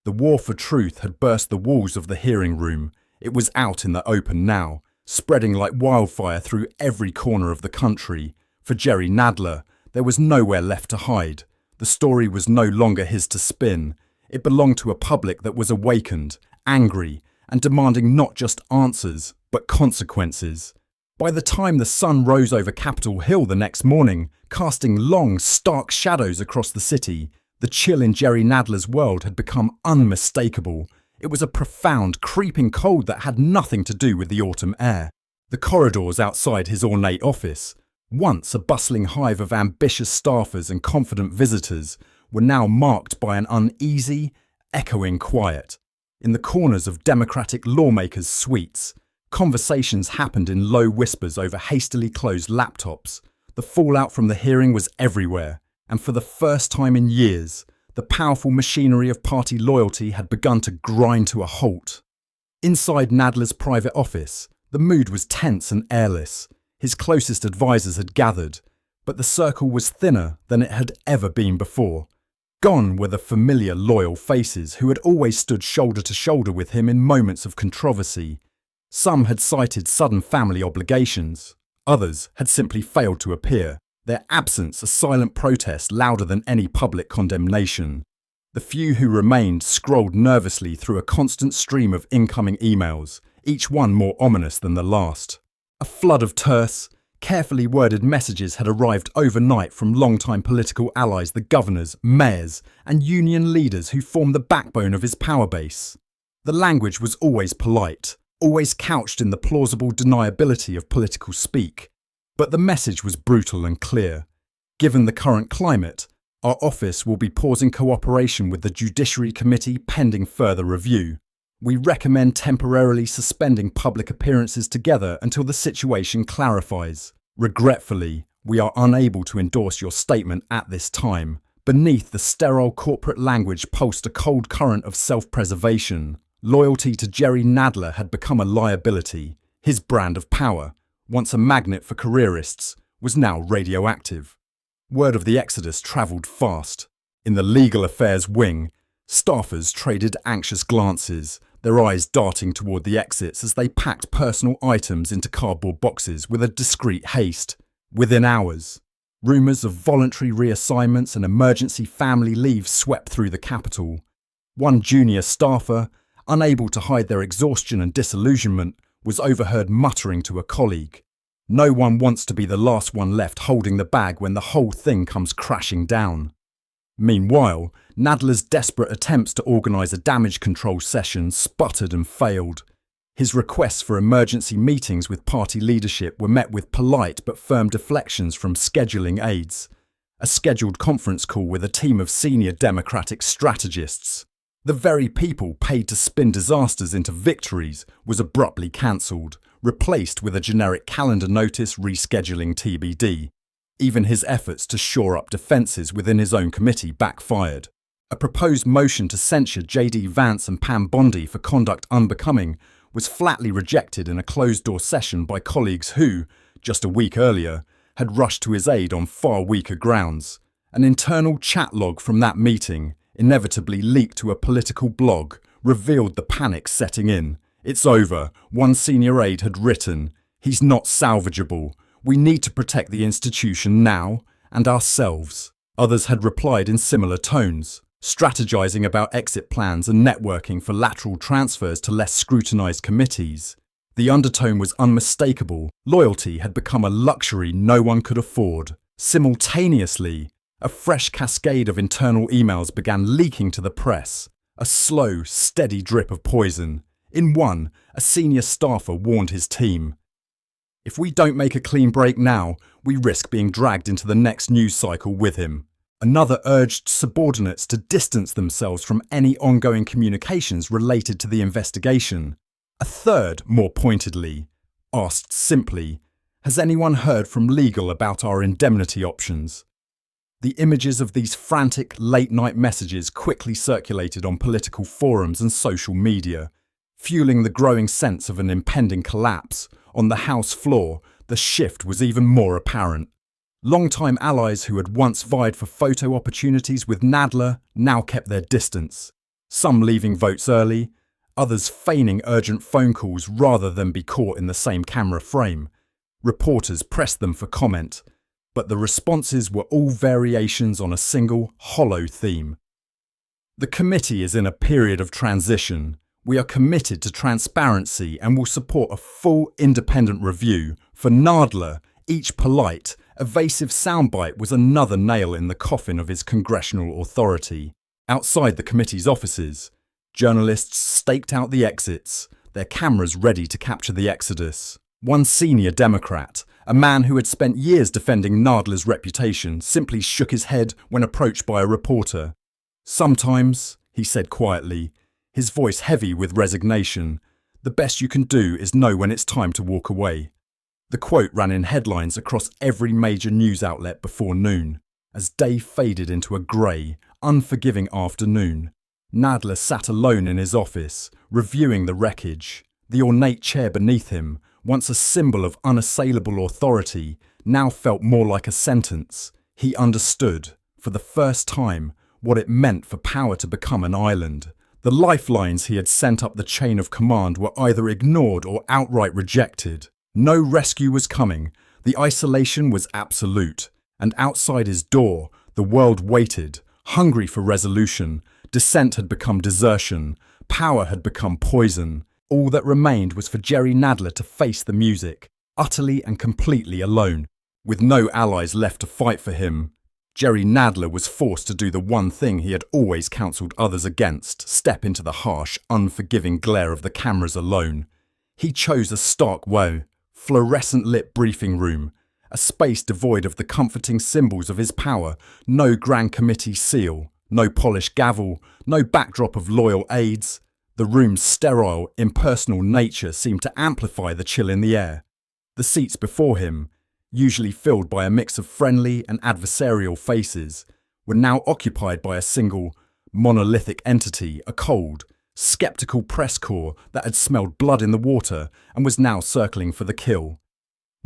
The war for truth had burst the walls of the hearing room. It was out in the open now, spreading like wildfire through every corner of the country. For Jerry Nadler, there was nowhere left to hide. The story was no longer his to spin. It belonged to a public that was awakened, angry, and demanding not just answers, but consequences. By the time the sun rose over Capitol Hill the next morning, casting long, stark shadows across the city, the chill in Jerry Nadler's world had become unmistakable. It was a profound, creeping cold that had nothing to do with the autumn air. The corridors outside his ornate office, once a bustling hive of ambitious staffers and confident visitors, were now marked by an uneasy, echoing quiet. In the corners of Democratic lawmakers' suites, conversations happened in low whispers over hastily closed laptops. The fallout from the hearing was everywhere, and for the first time in years, the powerful machinery of party loyalty had begun to grind to a halt. Inside Nadler's private office, the mood was tense and airless. His closest advisors had gathered, but the circle was thinner than it had ever been before. Gone were the familiar, loyal faces who had always stood shoulder to shoulder with him in moments of controversy. Some had cited sudden family obligations. Others had simply failed to appear, their absence a silent protest louder than any public condemnation. The few who remained scrolled nervously through a constant stream of incoming emails, each one more ominous than the last. A flood of terse, carefully worded messages had arrived overnight from longtime political allies, the governors, mayors, and union leaders who formed the backbone of his power base. The language was always polite, always couched in the plausible deniability of political speak. But the message was brutal and clear. Given the current climate, our office will be pausing cooperation with the Judiciary Committee pending further review. We recommend temporarily suspending public appearances together until the situation clarifies. Regretfully, we are unable to endorse your statement at this time. Beneath the sterile corporate language pulsed a cold current of self-preservation. Loyalty to Jerry Nadler had become a liability. His brand of power, once a magnet for careerists, was now radioactive. Word of the exodus travelled fast. In the legal affairs wing, staffers traded anxious glances, their eyes darting toward the exits as they packed personal items into cardboard boxes with a discreet haste. Within hours, rumours of voluntary reassignments and emergency family leave swept through the Capitol. One junior staffer, unable to hide their exhaustion and disillusionment, was overheard muttering to a colleague, "No one wants to be the last one left holding the bag when the whole thing comes crashing down." Meanwhile, Nadler's desperate attempts to organise a damage control session sputtered and failed. His requests for emergency meetings with party leadership were met with polite but firm deflections from scheduling aides. A scheduled conference call with a team of senior Democratic strategists, the very people paid to spin disasters into victories, was abruptly cancelled, replaced with a generic calendar notice rescheduling TBD. Even his efforts to shore up defences within his own committee backfired. A proposed motion to censure J.D. Vance and Pam Bondi for conduct unbecoming was flatly rejected in a closed-door session by colleagues who, just a week earlier, had rushed to his aid on far weaker grounds. An internal chat log from that meeting, inevitably leaked to a political blog, revealed the panic setting in. "It's over," one senior aide had written. "He's not salvageable. We need to protect the institution now, and ourselves. Others had replied in similar tones, strategizing about exit plans and networking for lateral transfers to less scrutinized committees. The undertone was unmistakable. Loyalty had become a luxury no one could afford. Simultaneously, a fresh cascade of internal emails began leaking to the press, a slow, steady drip of poison. In one, a senior staffer warned his team, "If we don't make a clean break now, we risk being dragged into the next news cycle with him." Another urged subordinates to distance themselves from any ongoing communications related to the investigation. A third, more pointedly, asked simply, "Has anyone heard from legal about our indemnity options?" The images of these frantic late-night messages quickly circulated on political forums and social media, fueling the growing sense of an impending collapse. On the House floor, the shift was even more apparent. Long-time allies who had once vied for photo opportunities with Nadler now kept their distance, some leaving votes early, others feigning urgent phone calls rather than be caught in the same camera frame. Reporters pressed them for comment, but the responses were all variations on a single, hollow theme. The committee is in a period of transition. We are committed to transparency and will support a full independent review. For Nadler, each polite, evasive soundbite was another nail in the coffin of his congressional authority. Outside the committee's offices, journalists staked out the exits, their cameras ready to capture the exodus. One senior Democrat, a man who had spent years defending Nadler's reputation, simply shook his head when approached by a reporter. "Sometimes," he said quietly, his voice heavy with resignation, "the best you can do is know when it's time to walk away." The quote ran in headlines across every major news outlet before noon. As day faded into a grey, unforgiving afternoon, Nadler sat alone in his office, reviewing the wreckage. The ornate chair beneath him, once a symbol of unassailable authority, now felt more like a sentence. He understood, for the first time, what it meant for power to become an island. The lifelines he had sent up the chain of command were either ignored or outright rejected. No rescue was coming. The isolation was absolute. And outside his door, the world waited, hungry for resolution. Dissent had become desertion. Power had become poison. All that remained was for Jerry Nadler to face the music, utterly and completely alone. With no allies left to fight for him, Jerry Nadler was forced to do the one thing he had always counselled others against, step into the harsh, unforgiving glare of the cameras alone. He chose a stark woe, fluorescent-lit briefing room, a space devoid of the comforting symbols of his power, no Grand Committee seal, no polished gavel, no backdrop of loyal aides. The room's sterile, impersonal nature seemed to amplify the chill in the air. The seats before him, usually filled by a mix of friendly and adversarial faces, were now occupied by a single, monolithic entity, a cold, sceptical press corps that had smelled blood in the water and was now circling for the kill.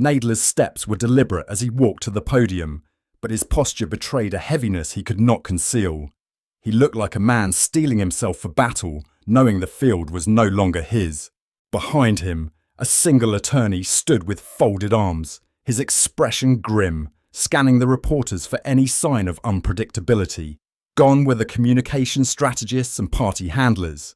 Nadler's steps were deliberate as he walked to the podium, but his posture betrayed a heaviness he could not conceal. He looked like a man steeling himself for battle, knowing the field was no longer his. Behind him, a single attorney stood with folded arms, his expression grim, scanning the reporters for any sign of unpredictability. Gone were the communication strategists and party handlers.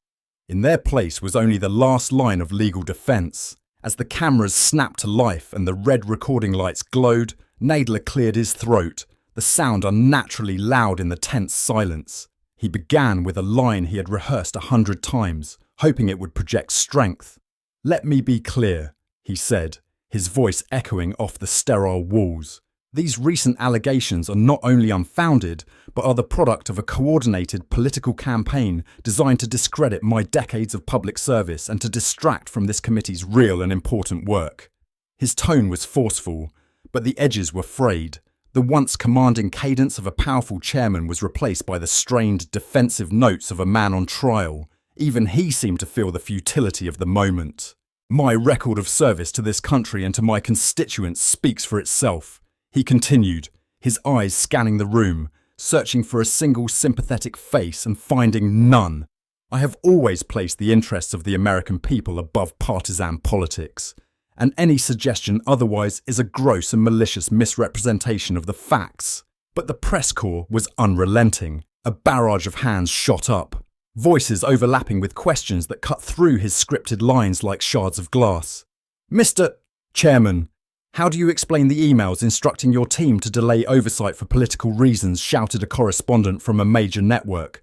In their place was only the last line of legal defence. As the cameras snapped to life and the red recording lights glowed, Nadler cleared his throat, the sound unnaturally loud in the tense silence. He began with a line he had rehearsed 100 times, hoping it would project strength. "Let me be clear," he said, his voice echoing off the sterile walls. "These recent allegations are not only unfounded, but are the product of a coordinated political campaign designed to discredit my decades of public service and to distract from this committee's real and important work." His tone was forceful, but the edges were frayed. The once commanding cadence of a powerful chairman was replaced by the strained, defensive notes of a man on trial. Even he seemed to feel the futility of the moment. "My record of service to this country and to my constituents speaks for itself," he continued, his eyes scanning the room, searching for a single sympathetic face and finding none. "I have always placed the interests of the American people above partisan politics, and any suggestion otherwise is a gross and malicious misrepresentation of the facts. But the press corps was unrelenting. A barrage of hands shot up, voices overlapping with questions that cut through his scripted lines like shards of glass. Mr. Chairman, how do you explain the emails instructing your team to delay oversight for political reasons, shouted a correspondent from a major network.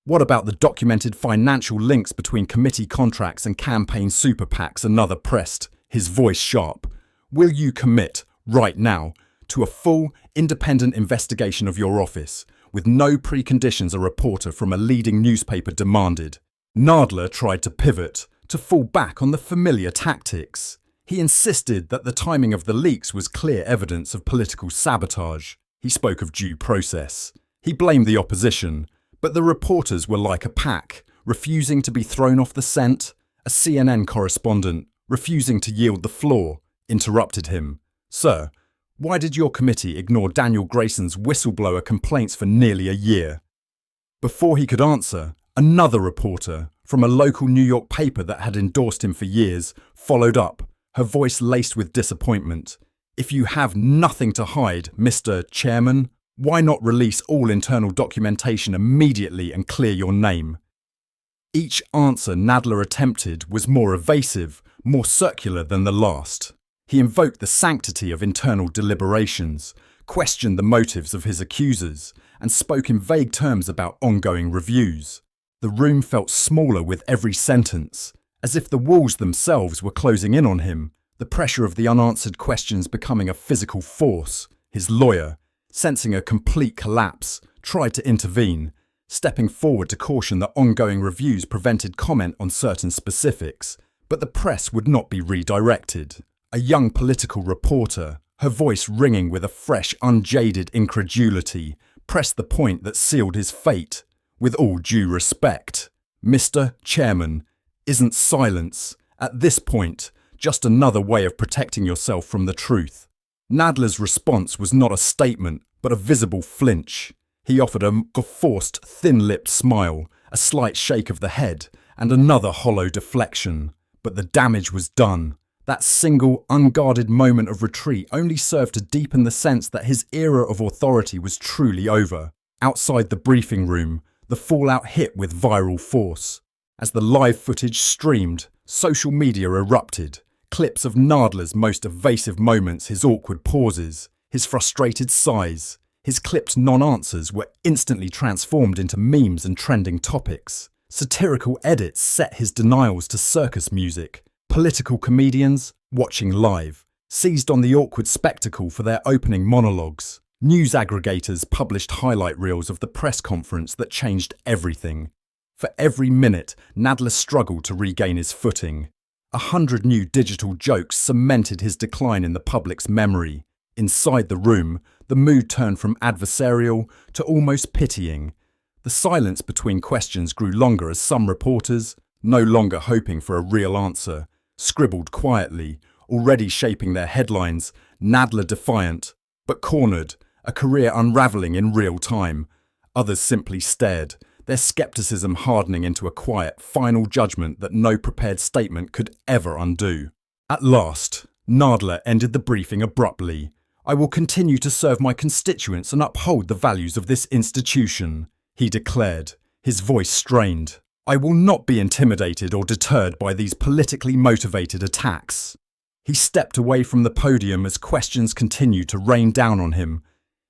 What about the documented financial links between committee contracts and campaign super PACs? Another pressed, his voice sharp. Will you commit, right now, to a full, independent investigation of your office, with no preconditions a reporter from a leading newspaper demanded? Nadler tried to pivot, to fall back on the familiar tactics. He insisted that the timing of the leaks was clear evidence of political sabotage. He spoke of due process. He blamed the opposition, but the reporters were like a pack, refusing to be thrown off the scent. A CNN correspondent, refusing to yield the floor, interrupted him. Sir, why did your committee ignore Daniel Grayson's whistleblower complaints for nearly a year? Before he could answer, another reporter, from a local New York paper that had endorsed him for years, followed up, her voice laced with disappointment. If you have nothing to hide, Mr. Chairman, why not release all internal documentation immediately and clear your name? Each answer Nadler attempted was more evasive, more circular than the last. He invoked the sanctity of internal deliberations, questioned the motives of his accusers, and spoke in vague terms about ongoing reviews. The room felt smaller with every sentence, as if the walls themselves were closing in on him, the pressure of the unanswered questions becoming a physical force. His lawyer, sensing a complete collapse, tried to intervene, stepping forward to caution that ongoing reviews prevented comment on certain specifics, but the press would not be redirected. A young political reporter, her voice ringing with a fresh, unjaded incredulity, pressed the point that sealed his fate. With all due respect, Mr. Chairman, isn't silence, at this point, just another way of protecting yourself from the truth? Nadler's response was not a statement, but a visible flinch. He offered a forced, thin-lipped smile, a slight shake of the head, and another hollow deflection. But the damage was done. That single, unguarded moment of retreat only served to deepen the sense that his era of authority was truly over. Outside the briefing room, the fallout hit with viral force. As the live footage streamed, social media erupted. Clips of Nadler's most evasive moments, his awkward pauses, his frustrated sighs, his clipped non-answers were instantly transformed into memes and trending topics. Satirical edits set his denials to circus music. Political comedians, watching live, seized on the awkward spectacle for their opening monologues. News aggregators published highlight reels of the press conference that changed everything. For every minute, Nadler struggled to regain his footing. 100 new digital jokes cemented his decline in the public's memory. Inside the room, the mood turned from adversarial to almost pitying. The silence between questions grew longer as some reporters, no longer hoping for a real answer, scribbled quietly, already shaping their headlines. Nadler defiant, but cornered, a career unravelling in real time. Others simply stared, their skepticism hardening into a quiet, final judgment that no prepared statement could ever undo. At last, Nadler ended the briefing abruptly. "I will continue to serve my constituents and uphold the values of this institution," he declared, his voice strained. "I will not be intimidated or deterred by these politically motivated attacks." He stepped away from the podium as questions continued to rain down on him.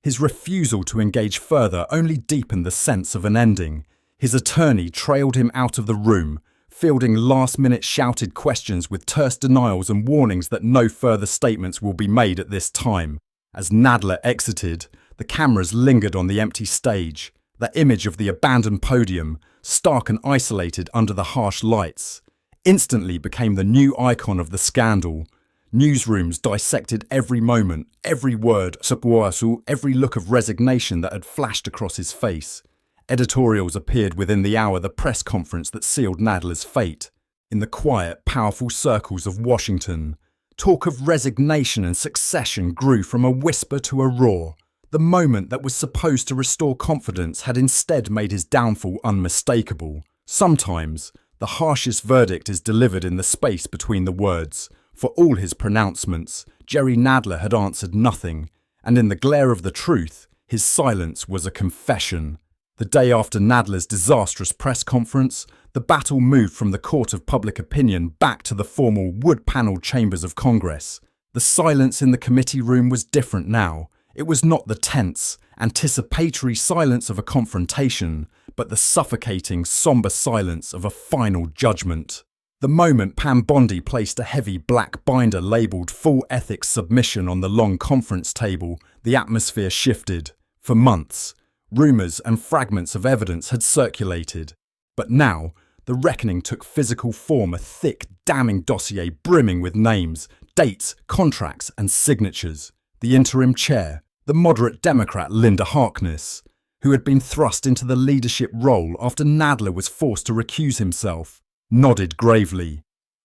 His refusal to engage further only deepened the sense of an ending. His attorney trailed him out of the room, fielding last-minute shouted questions with terse denials and warnings that no further statements will be made at this time. As Nadler exited, the cameras lingered on the empty stage, that image of the abandoned podium, stark and isolated under the harsh lights, instantly became the new icon of the scandal. Newsrooms dissected every moment, every word, every look of resignation that had flashed across his face. Editorials appeared within the hour the press conference that sealed Nadler's fate. In the quiet, powerful circles of Washington, talk of resignation and succession grew from a whisper to a roar. The moment that was supposed to restore confidence had instead made his downfall unmistakable. Sometimes, the harshest verdict is delivered in the space between the words, For all his pronouncements, Jerry Nadler had answered nothing, and in the glare of the truth, his silence was a confession. The day after Nadler's disastrous press conference, the battle moved from the court of public opinion back to the formal wood-panelled chambers of Congress. The silence in the committee room was different now. It was not the tense, anticipatory silence of a confrontation, but the suffocating, somber silence of a final judgment. The moment Pam Bondi placed a heavy black binder labelled Full Ethics Submission on the long conference table, the atmosphere shifted. For months, rumours and fragments of evidence had circulated. But now, the reckoning took physical form, a thick, damning dossier brimming with names, dates, contracts and signatures. The interim chair, the moderate Democrat Linda Harkness, who had been thrust into the leadership role after Nadler was forced to recuse himself, nodded gravely.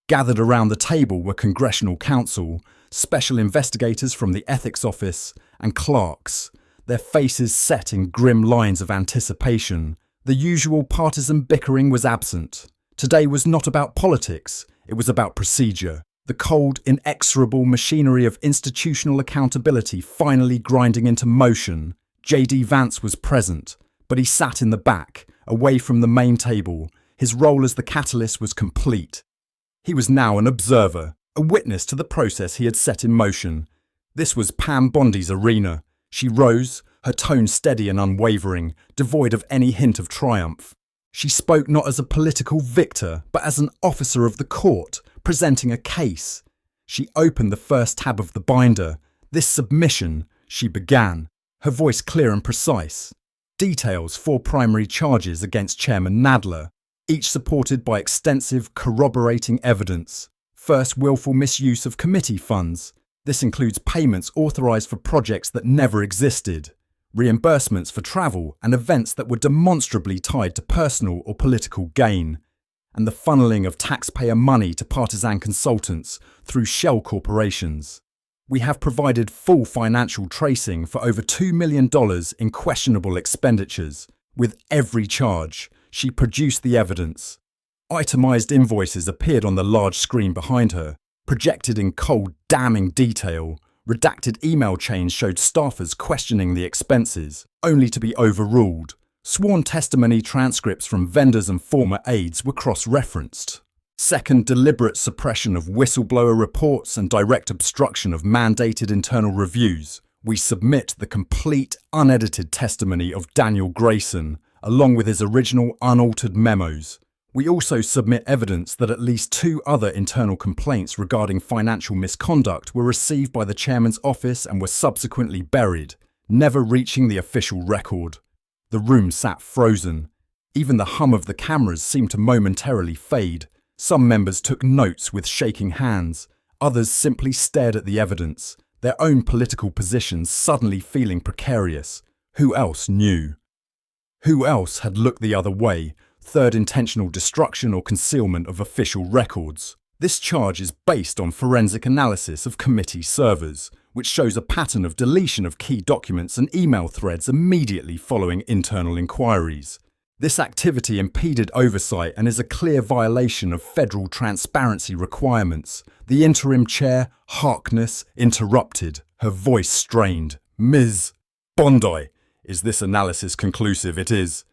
Gathered around the table were congressional counsel, special investigators from the ethics office, and clerks, their faces set in grim lines of anticipation. The usual partisan bickering was absent. Today was not about politics, it was about procedure. The cold, inexorable machinery of institutional accountability finally grinding into motion. J.D. Vance was present, but he sat in the back, away from the main table. His role as the catalyst was complete. He was now an observer, a witness to the process he had set in motion. This was Pam Bondi's arena. She rose, her tone steady and unwavering, devoid of any hint of triumph. She spoke not as a political victor, but as an officer of the court, presenting a case. She opened the first tab of the binder. This submission, she began, her voice clear and precise. Details 4 primary charges against Chairman Nadler, each supported by extensive corroborating evidence. First, willful misuse of committee funds. This includes payments authorised for projects that never existed, reimbursements for travel and events that were demonstrably tied to personal or political gain, and the funneling of taxpayer money to partisan consultants through shell corporations. We have provided full financial tracing for over $2 million in questionable expenditures. With every charge, she produced the evidence. Itemised invoices appeared on the large screen behind her, projected in cold, damning detail. Redacted email chains showed staffers questioning the expenses, only to be overruled. Sworn testimony transcripts from vendors and former aides were cross-referenced. Second, deliberate suppression of whistleblower reports and direct obstruction of mandated internal reviews. We submit the complete, unedited testimony of Daniel Grayson, along with his original unaltered memos. We also submit evidence that at least 2 other internal complaints regarding financial misconduct were received by the chairman's office and were subsequently buried, never reaching the official record. The room sat frozen. Even the hum of the cameras seemed to momentarily fade. Some members took notes with shaking hands. Others simply stared at the evidence, their own political positions suddenly feeling precarious. Who else knew? Who else had looked the other way? Third, intentional destruction or concealment of official records. This charge is based on forensic analysis of committee servers, which shows a pattern of deletion of key documents and email threads immediately following internal inquiries. This activity impeded oversight and is a clear violation of federal transparency requirements. The interim chair, Harkness, interrupted, her voice strained. "Ms. Bondi, is this analysis conclusive?" "It is,"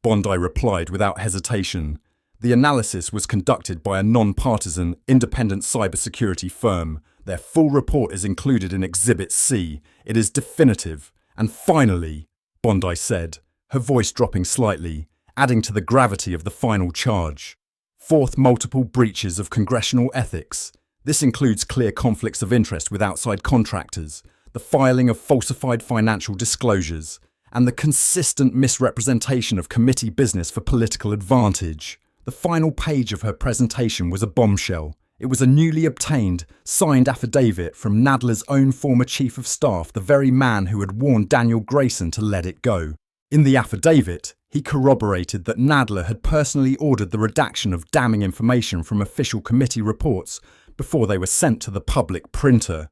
Bondi replied without hesitation. The analysis was conducted by a non-partisan, independent cybersecurity firm. Their full report is included in Exhibit C. It is definitive. And finally, Bondi said, her voice dropping slightly, adding to the gravity of the final charge. Fourth, multiple breaches of congressional ethics. This includes clear conflicts of interest with outside contractors, the filing of falsified financial disclosures, and the consistent misrepresentation of committee business for political advantage. The final page of her presentation was a bombshell. It was a newly obtained, signed affidavit from Nadler's own former chief of staff, the very man who had warned Daniel Grayson to let it go. In the affidavit, he corroborated that Nadler had personally ordered the redaction of damning information from official committee reports before they were sent to the public printer.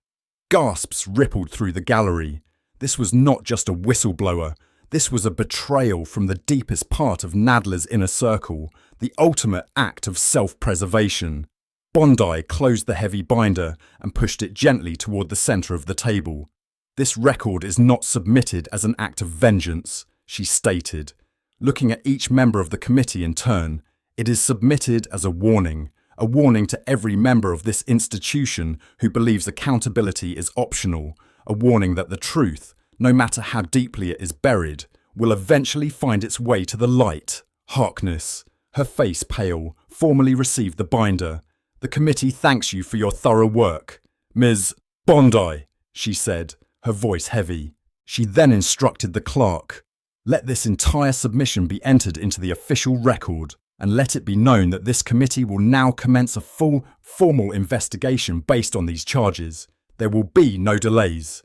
Gasps rippled through the gallery. This was not just a whistleblower. This was a betrayal from the deepest part of Nadler's inner circle, the ultimate act of self-preservation. Bondi closed the heavy binder and pushed it gently toward the center of the table. "This record is not submitted as an act of vengeance," she stated. Looking at each member of the committee in turn, "It is submitted as a warning to every member of this institution who believes accountability is optional, a warning that the truth, no matter how deeply it is buried, will eventually find its way to the light." Harkness, her face pale, formally received the binder. "The committee thanks you for your thorough work." "Ms. Bondi," she said, her voice heavy. She then instructed the clerk, "Let this entire submission be entered into the official record, and let it be known that this committee will now commence a full, formal investigation based on these charges. There will be no delays."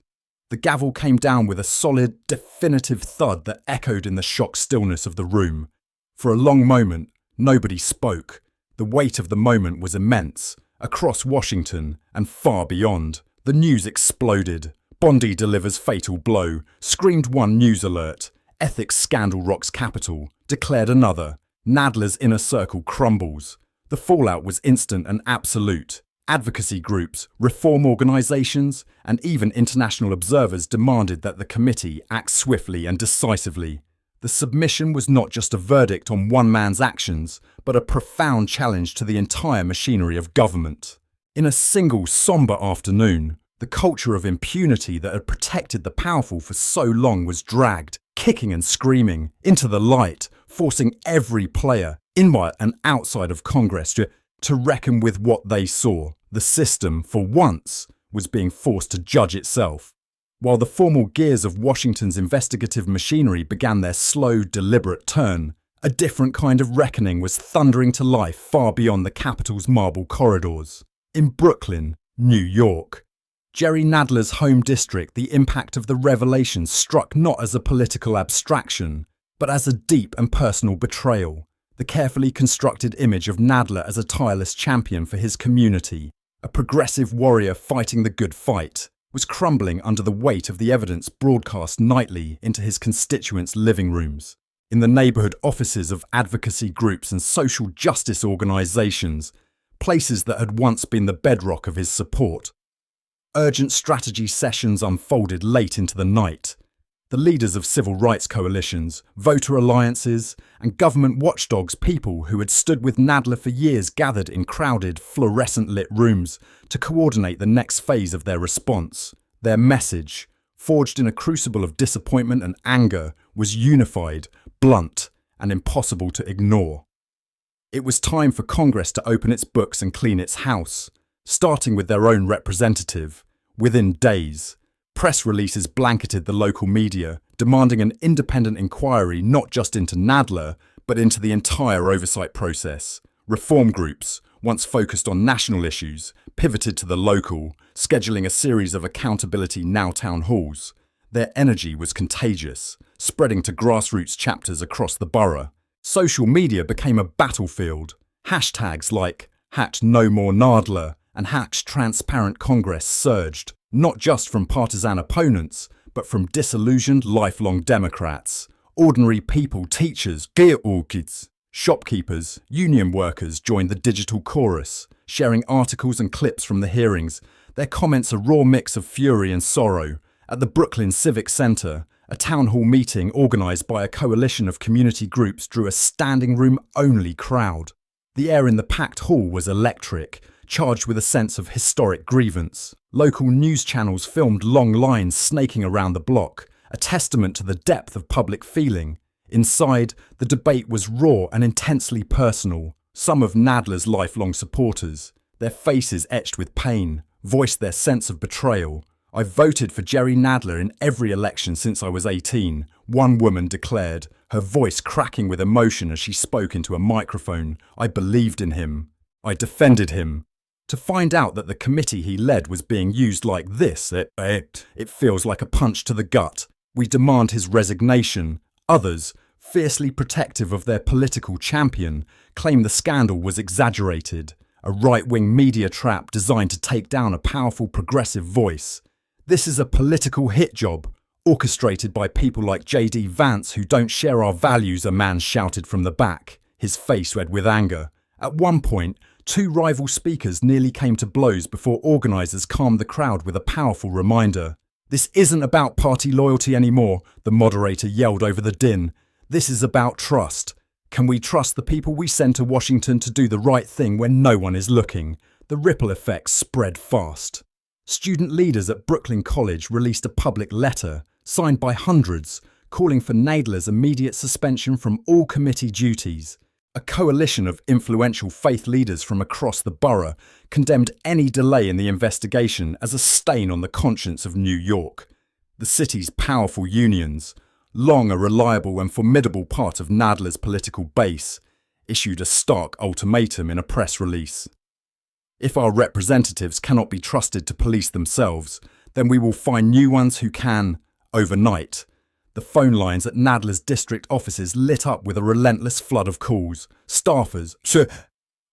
The gavel came down with a solid, definitive thud that echoed in the shocked stillness of the room. For a long moment, nobody spoke. The weight of the moment was immense. Across Washington and far beyond, the news exploded. "Bondi delivers fatal blow," screamed one news alert. "Ethics scandal rocks Capitol," declared another. Nadler's inner circle crumbles. The fallout was instant and absolute. Advocacy groups, reform organizations, and even international observers demanded that the committee act swiftly and decisively. The submission was not just a verdict on one man's actions, but a profound challenge to the entire machinery of government. In a single somber afternoon, the culture of impunity that had protected the powerful for so long was dragged, kicking and screaming, into the light, forcing every player, inside and outside of Congress, to reckon with what they saw. The system, for once, was being forced to judge itself. While the formal gears of Washington's investigative machinery began their slow, deliberate turn, a different kind of reckoning was thundering to life far beyond the Capitol's marble corridors. In Brooklyn, New York, Jerry Nadler's home district, the impact of the revelation struck not as a political abstraction, but as a deep and personal betrayal. The carefully constructed image of Nadler as a tireless champion for his community, a progressive warrior fighting the good fight, was crumbling under the weight of the evidence broadcast nightly into his constituents' living rooms, in the neighborhood offices of advocacy groups and social justice organizations, places that had once been the bedrock of his support. Urgent strategy sessions unfolded late into the night. The leaders of civil rights coalitions, voter alliances, and government watchdogs, people who had stood with Nadler for years, gathered in crowded, fluorescent-lit rooms to coordinate the next phase of their response. Their message, forged in a crucible of disappointment and anger, was unified, blunt, and impossible to ignore. It was time for Congress to open its books and clean its house, starting with their own representative. Within days, press releases blanketed the local media, demanding an independent inquiry not just into Nadler, but into the entire oversight process. Reform groups, once focused on national issues, pivoted to the local, scheduling a series of accountability now town halls. Their energy was contagious, spreading to grassroots chapters across the borough. Social media became a battlefield. Hashtags like #NoMoreNadler and #TransparentCongress surged, not just from partisan opponents, but from disillusioned lifelong Democrats. Ordinary people, teachers, kids, shopkeepers, union workers joined the digital chorus, sharing articles and clips from the hearings. Their comments a raw mix of fury and sorrow. At the Brooklyn Civic Center, a town hall meeting organized by a coalition of community groups drew a standing room-only crowd. The air in the packed hall was electric, charged with a sense of historic grievance. Local news channels filmed long lines snaking around the block, a testament to the depth of public feeling. Inside, the debate was raw and intensely personal. Some of Nadler's lifelong supporters, their faces etched with pain, voiced their sense of betrayal. "I voted for Jerry Nadler in every election since I was 18, one woman declared, her voice cracking with emotion as she spoke into a microphone. "I believed in him. I defended him." To find out that the committee he led was being used like this, it feels like a punch to the gut. "We demand his resignation." Others, fiercely protective of their political champion, claim the scandal was exaggerated, a right-wing media trap designed to take down a powerful progressive voice. "This is a political hit job, orchestrated by people like J.D. Vance who don't share our values," a man shouted from the back, his face red with anger. At one point, Two rival speakers nearly came to blows before organisers calmed the crowd with a powerful reminder. "This isn't about party loyalty anymore," the moderator yelled over the din. "This is about trust. Can we trust the people we send to Washington to do the right thing when no one is looking?" The ripple effects spread fast. Student leaders at Brooklyn College released a public letter, signed by hundreds, calling for Nadler's immediate suspension from all committee duties. A coalition of influential faith leaders from across the borough condemned any delay in the investigation as a stain on the conscience of New York. The city's powerful unions, long a reliable and formidable part of Nadler's political base, issued a stark ultimatum in a press release. "If our representatives cannot be trusted to police themselves, then we will find new ones who can, overnight." The phone lines at Nadler's district offices lit up with a relentless flood of calls. Staffers,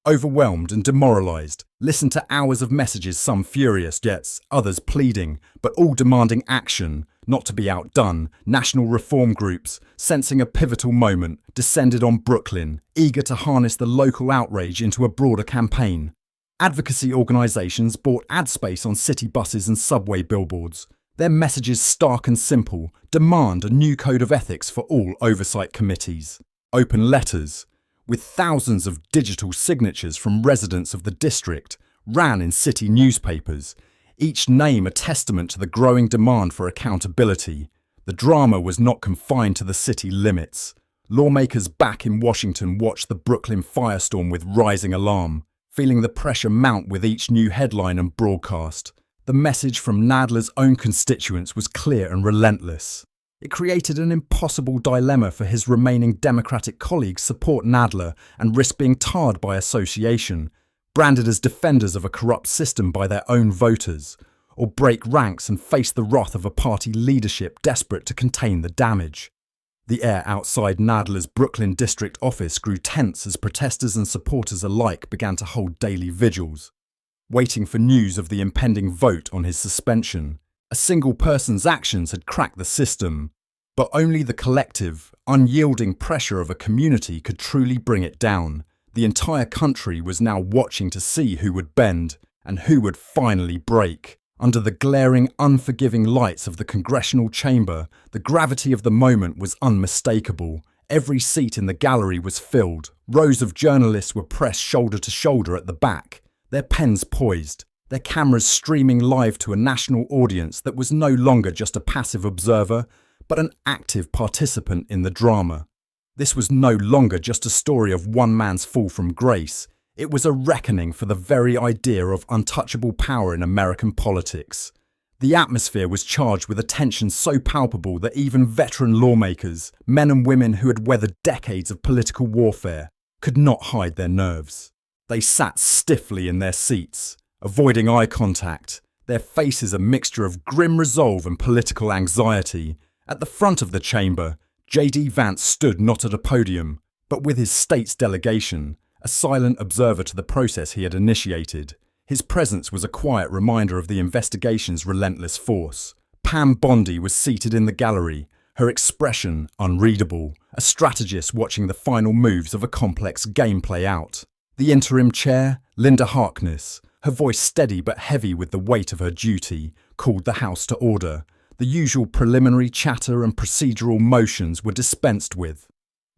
overwhelmed and demoralised, listened to hours of messages, some furious, yet others pleading, but all demanding action. Not to be outdone, national reform groups, sensing a pivotal moment, descended on Brooklyn, eager to harness the local outrage into a broader campaign. Advocacy organisations bought ad space on city buses and subway billboards. Their messages stark and simple: demand a new code of ethics for all oversight committees. Open letters, with thousands of digital signatures from residents of the district, ran in city newspapers, each name a testament to the growing demand for accountability. The drama was not confined to the city limits. Lawmakers back in Washington watched the Brooklyn firestorm with rising alarm, feeling the pressure mount with each new headline and broadcast. The message from Nadler's own constituents was clear and relentless. It created an impossible dilemma for his remaining Democratic colleagues: support Nadler and risk being tarred by association, branded as defenders of a corrupt system by their own voters, or break ranks and face the wrath of a party leadership desperate to contain the damage. The air outside Nadler's Brooklyn district office grew tense as protesters and supporters alike began to hold daily vigils, waiting for news of the impending vote on his suspension. A single person's actions had cracked the system, but only the collective, unyielding pressure of a community could truly bring it down. The entire country was now watching to see who would bend and who would finally break. Under the glaring, unforgiving lights of the congressional chamber, the gravity of the moment was unmistakable. Every seat in the gallery was filled. Rows of journalists were pressed shoulder to shoulder at the back, their pens poised, their cameras streaming live to a national audience that was no longer just a passive observer, but an active participant in the drama. This was no longer just a story of one man's fall from grace. It was a reckoning for the very idea of untouchable power in American politics. The atmosphere was charged with a tension so palpable that even veteran lawmakers, men and women who had weathered decades of political warfare, could not hide their nerves. They sat stiffly in their seats, avoiding eye contact, their faces a mixture of grim resolve and political anxiety. At the front of the chamber, J.D. Vance stood not at a podium, but with his state's delegation, a silent observer to the process he had initiated. His presence was a quiet reminder of the investigation's relentless force. Pam Bondi was seated in the gallery, her expression unreadable, a strategist watching the final moves of a complex game play out. The interim chair, Linda Harkness, her voice steady but heavy with the weight of her duty, called the House to order. The usual preliminary chatter and procedural motions were dispensed with.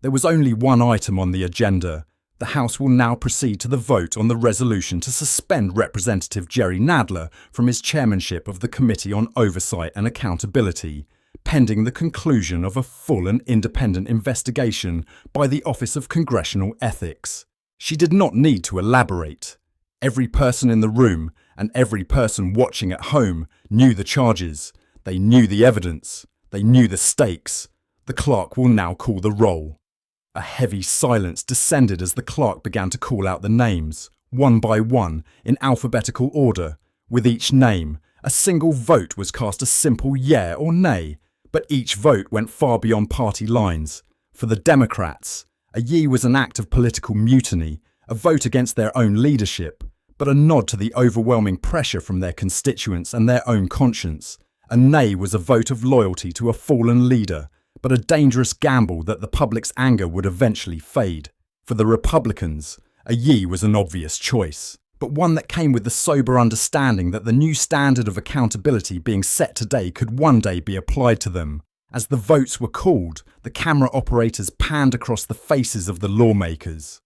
There was only one item on the agenda. The House will now proceed to the vote on the resolution to suspend Representative Jerry Nadler from his chairmanship of the Committee on Oversight and Accountability, pending the conclusion of a full and independent investigation by the Office of Congressional Ethics. She did not need to elaborate. Every person in the room and every person watching at home knew the charges. They knew the evidence. They knew the stakes. The clerk will now call the roll. A heavy silence descended as the clerk began to call out the names, one by one, in alphabetical order. With each name, a single vote was cast, a simple yeah or nay, but each vote went far beyond party lines. For the Democrats, a yea was an act of political mutiny, a vote against their own leadership, but a nod to the overwhelming pressure from their constituents and their own conscience. A nay was a vote of loyalty to a fallen leader, but a dangerous gamble that the public's anger would eventually fade. For the Republicans, A Yi was an obvious choice, but one that came with the sober understanding that the new standard of accountability being set today could one day be applied to them. As the votes were called, the camera operators panned across the faces of the lawmakers.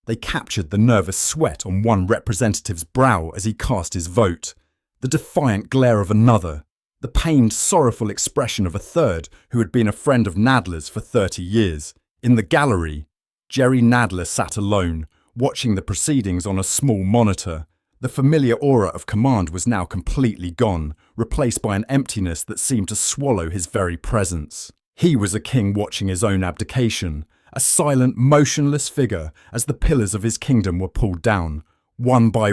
They captured the nervous sweat on one representative's brow as he cast his vote, the defiant glare of another, the pained, sorrowful expression of a third who had been a friend of Nadler's for 30 years. In the gallery, Jerry Nadler sat alone, watching the proceedings on a small monitor. The familiar aura of command was now completely gone, replaced by an emptiness that seemed to swallow his very presence. He was a king watching his own abdication, a silent, motionless figure as the pillars of his kingdom were pulled down, one, by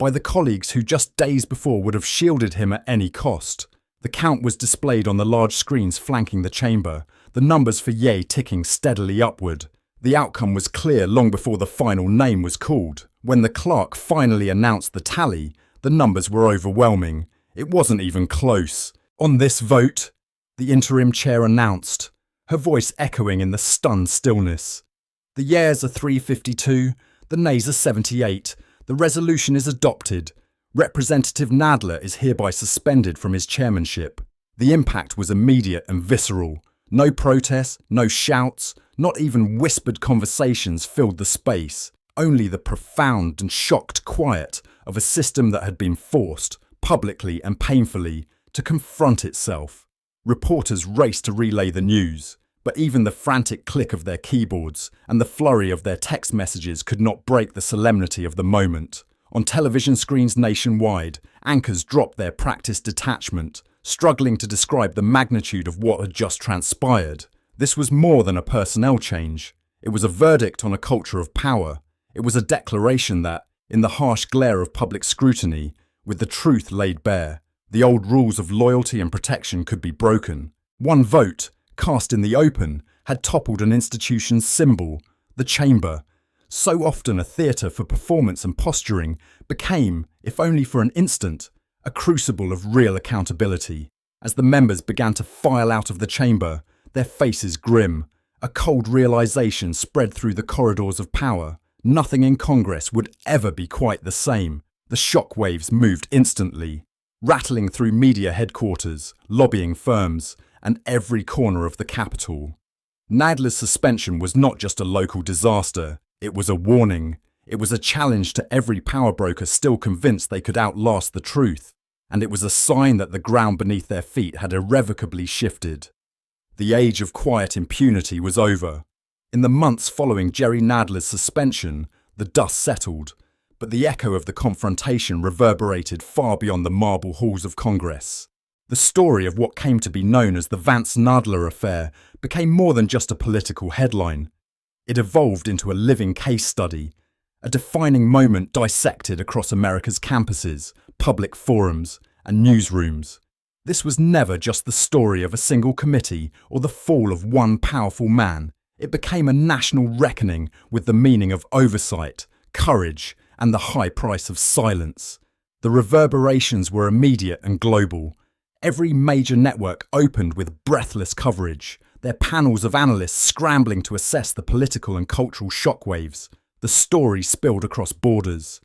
the colleagues who just days before would have shielded him at any cost. The count was displayed on the large screens flanking the chamber, the numbers for Ye ticking steadily upward. The outcome was clear long before the final name was called. When the clerk finally announced the tally, the numbers were overwhelming. It wasn't even close. On this vote, the interim chair announced, her voice echoing in the stunned stillness. The yeas are 352, the nays are 78. The resolution is adopted. Representative Nadler is hereby suspended from his chairmanship. The impact was immediate and visceral. No protests, no shouts, not even whispered conversations filled the space. Only the profound and shocked quiet of a system that had been forced, publicly and painfully, to confront itself. Reporters raced to relay the news, but even the frantic click of their keyboards and the flurry of their text messages could not break the solemnity of the moment. On television screens nationwide, anchors dropped their practiced detachment, struggling to describe the magnitude of what had just transpired. This was more than a personnel change. It was a verdict on a culture of power. It was a declaration that, in the harsh glare of public scrutiny, with the truth laid bare, the old rules of loyalty and protection could be broken. One vote, cast in the open, had toppled an institution's symbol, the chamber. So often a theatre for performance and posturing became, if only for an instant, a crucible of real accountability. As the members began to file out of the chamber, their faces grim, a cold realization spread through the corridors of power. Nothing in Congress would ever be quite the same. The shockwaves moved instantly, rattling through media headquarters, lobbying firms, and every corner of the Capitol. Nadler's suspension was not just a local disaster, it was a warning. It was a challenge to every power broker still convinced they could outlast the truth, and it was a sign that the ground beneath their feet had irrevocably shifted. The age of quiet impunity was over. In the months following Jerry Nadler's suspension, the dust settled, but the echo of the confrontation reverberated far beyond the marble halls of Congress. The story of what came to be known as the Vance Nadler affair became more than just a political headline. It evolved into a living case study, a defining moment dissected across America's campuses, public forums, and newsrooms. This was never just the story of a single committee or the fall of one powerful man. It became a national reckoning with the meaning of oversight, courage, and the high price of silence. The reverberations were immediate and global. Every major network opened with breathless coverage, their panels of analysts scrambling to assess the political and cultural shockwaves. The story spilled across borders.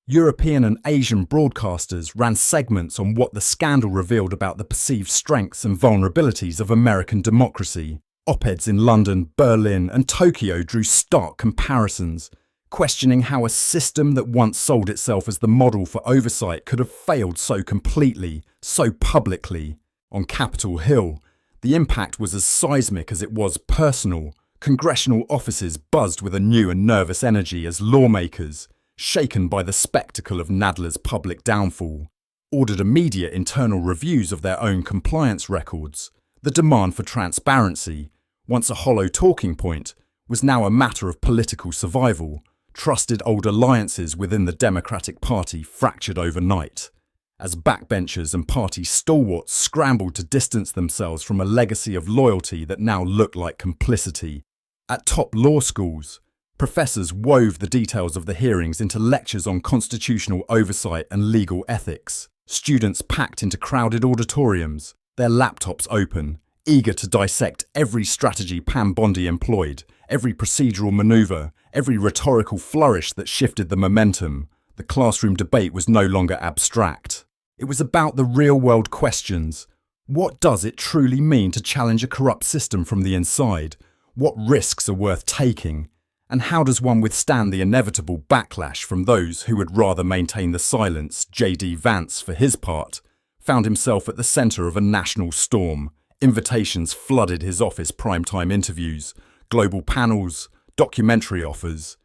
European and Asian broadcasters ran segments on what the scandal revealed about the perceived strengths and vulnerabilities of American democracy. Op-eds in London, Berlin, and Tokyo drew stark comparisons, questioning how a system that once sold itself as the model for oversight could have failed so completely, so publicly. On Capitol Hill, the impact was as seismic as it was personal. Congressional offices buzzed with a new and nervous energy as lawmakers, shaken by the spectacle of Nadler's public downfall, ordered immediate internal reviews of their own compliance records. The demand for transparency, once a hollow talking point, was now a matter of political survival. Trusted old alliances within the Democratic Party fractured overnight, as backbenchers and party stalwarts scrambled to distance themselves from a legacy of loyalty that now looked like complicity. At top law schools, professors wove the details of the hearings into lectures on constitutional oversight and legal ethics. Students packed into crowded auditoriums, their laptops open, eager to dissect every strategy Pam Bondi employed, every procedural maneuver, every rhetorical flourish that shifted the momentum. The classroom debate was no longer abstract. It was about the real-world questions. What does it truly mean to challenge a corrupt system from the inside? What risks are worth taking? And how does one withstand the inevitable backlash from those who would rather maintain the silence? J.D. Vance, for his part, found himself at the centre of a national storm. Invitations flooded his office primetime interviews, global panels, documentary offers.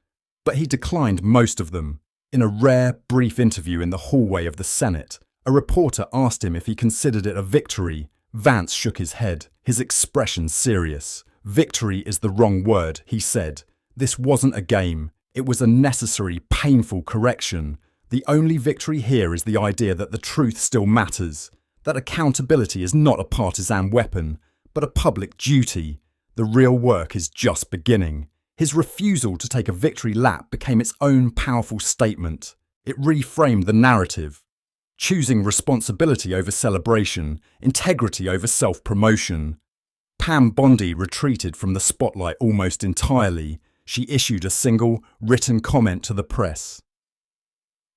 But he declined most of them. In a rare, brief interview in the hallway of the Senate, a reporter asked him if he considered it a victory. Vance shook his head, his expression serious. "Victory is the wrong word," he said. "This wasn't a game. It was a necessary, painful correction. The only victory here is the idea that the truth still matters, that accountability is not a partisan weapon, but a public duty. The real work is just beginning." His refusal to take a victory lap became its own powerful statement. It reframed the narrative, choosing responsibility over celebration, integrity over self-promotion. Pam Bondi retreated from the spotlight almost entirely. She issued a single, written comment to the press.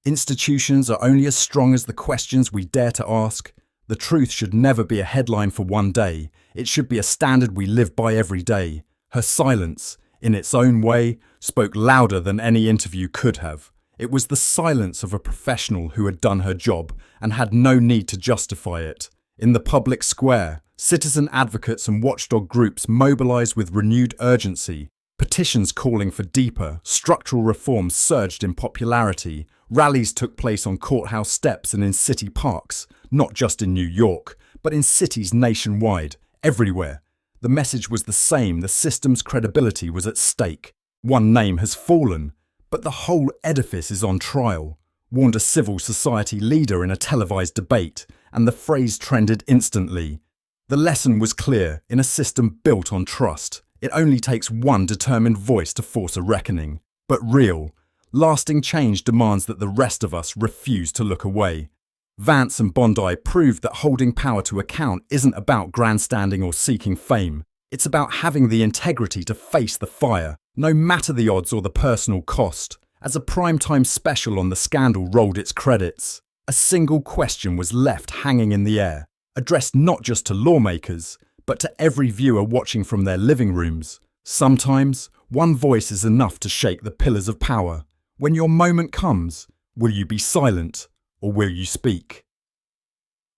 "Institutions are only as strong as the questions we dare to ask. The truth should never be a headline for one day. It should be a standard we live by every day." Her silence, in its own way, spoke louder than any interview could have. It was the silence of a professional who had done her job and had no need to justify it. In the public square, citizen advocates and watchdog groups mobilized with renewed urgency. Petitions calling for deeper, structural reforms surged in popularity. Rallies took place on courthouse steps and in city parks, not just in New York, but in cities nationwide, everywhere. The message was the same: the system's credibility was at stake. "One name has fallen, but the whole edifice is on trial," warned a civil society leader in a televised debate, and the phrase trended instantly. The lesson was clear: in a system built on trust, it only takes one determined voice to force a reckoning. But real, lasting change demands that the rest of us refuse to look away. Vance and Bondi proved that holding power to account isn't about grandstanding or seeking fame. It's about having the integrity to face the fire, no matter the odds or the personal cost. As a primetime special on the scandal rolled its credits, a single question was left hanging in the air, addressed not just to lawmakers, but to every viewer watching from their living rooms. Sometimes, one voice is enough to shake the pillars of power. When your moment comes, will you be silent, or will you speak?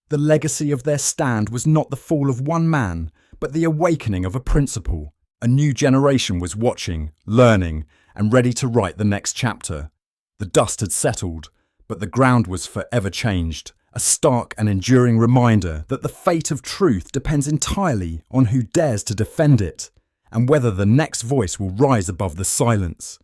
The legacy of their stand was not the fall of one man, but the awakening of a principle. A new generation was watching, learning, and ready to write the next chapter. The dust had settled, but the ground was forever changed. A stark and enduring reminder that the fate of truth depends entirely on who dares to defend it, and whether the next voice will rise above the silence.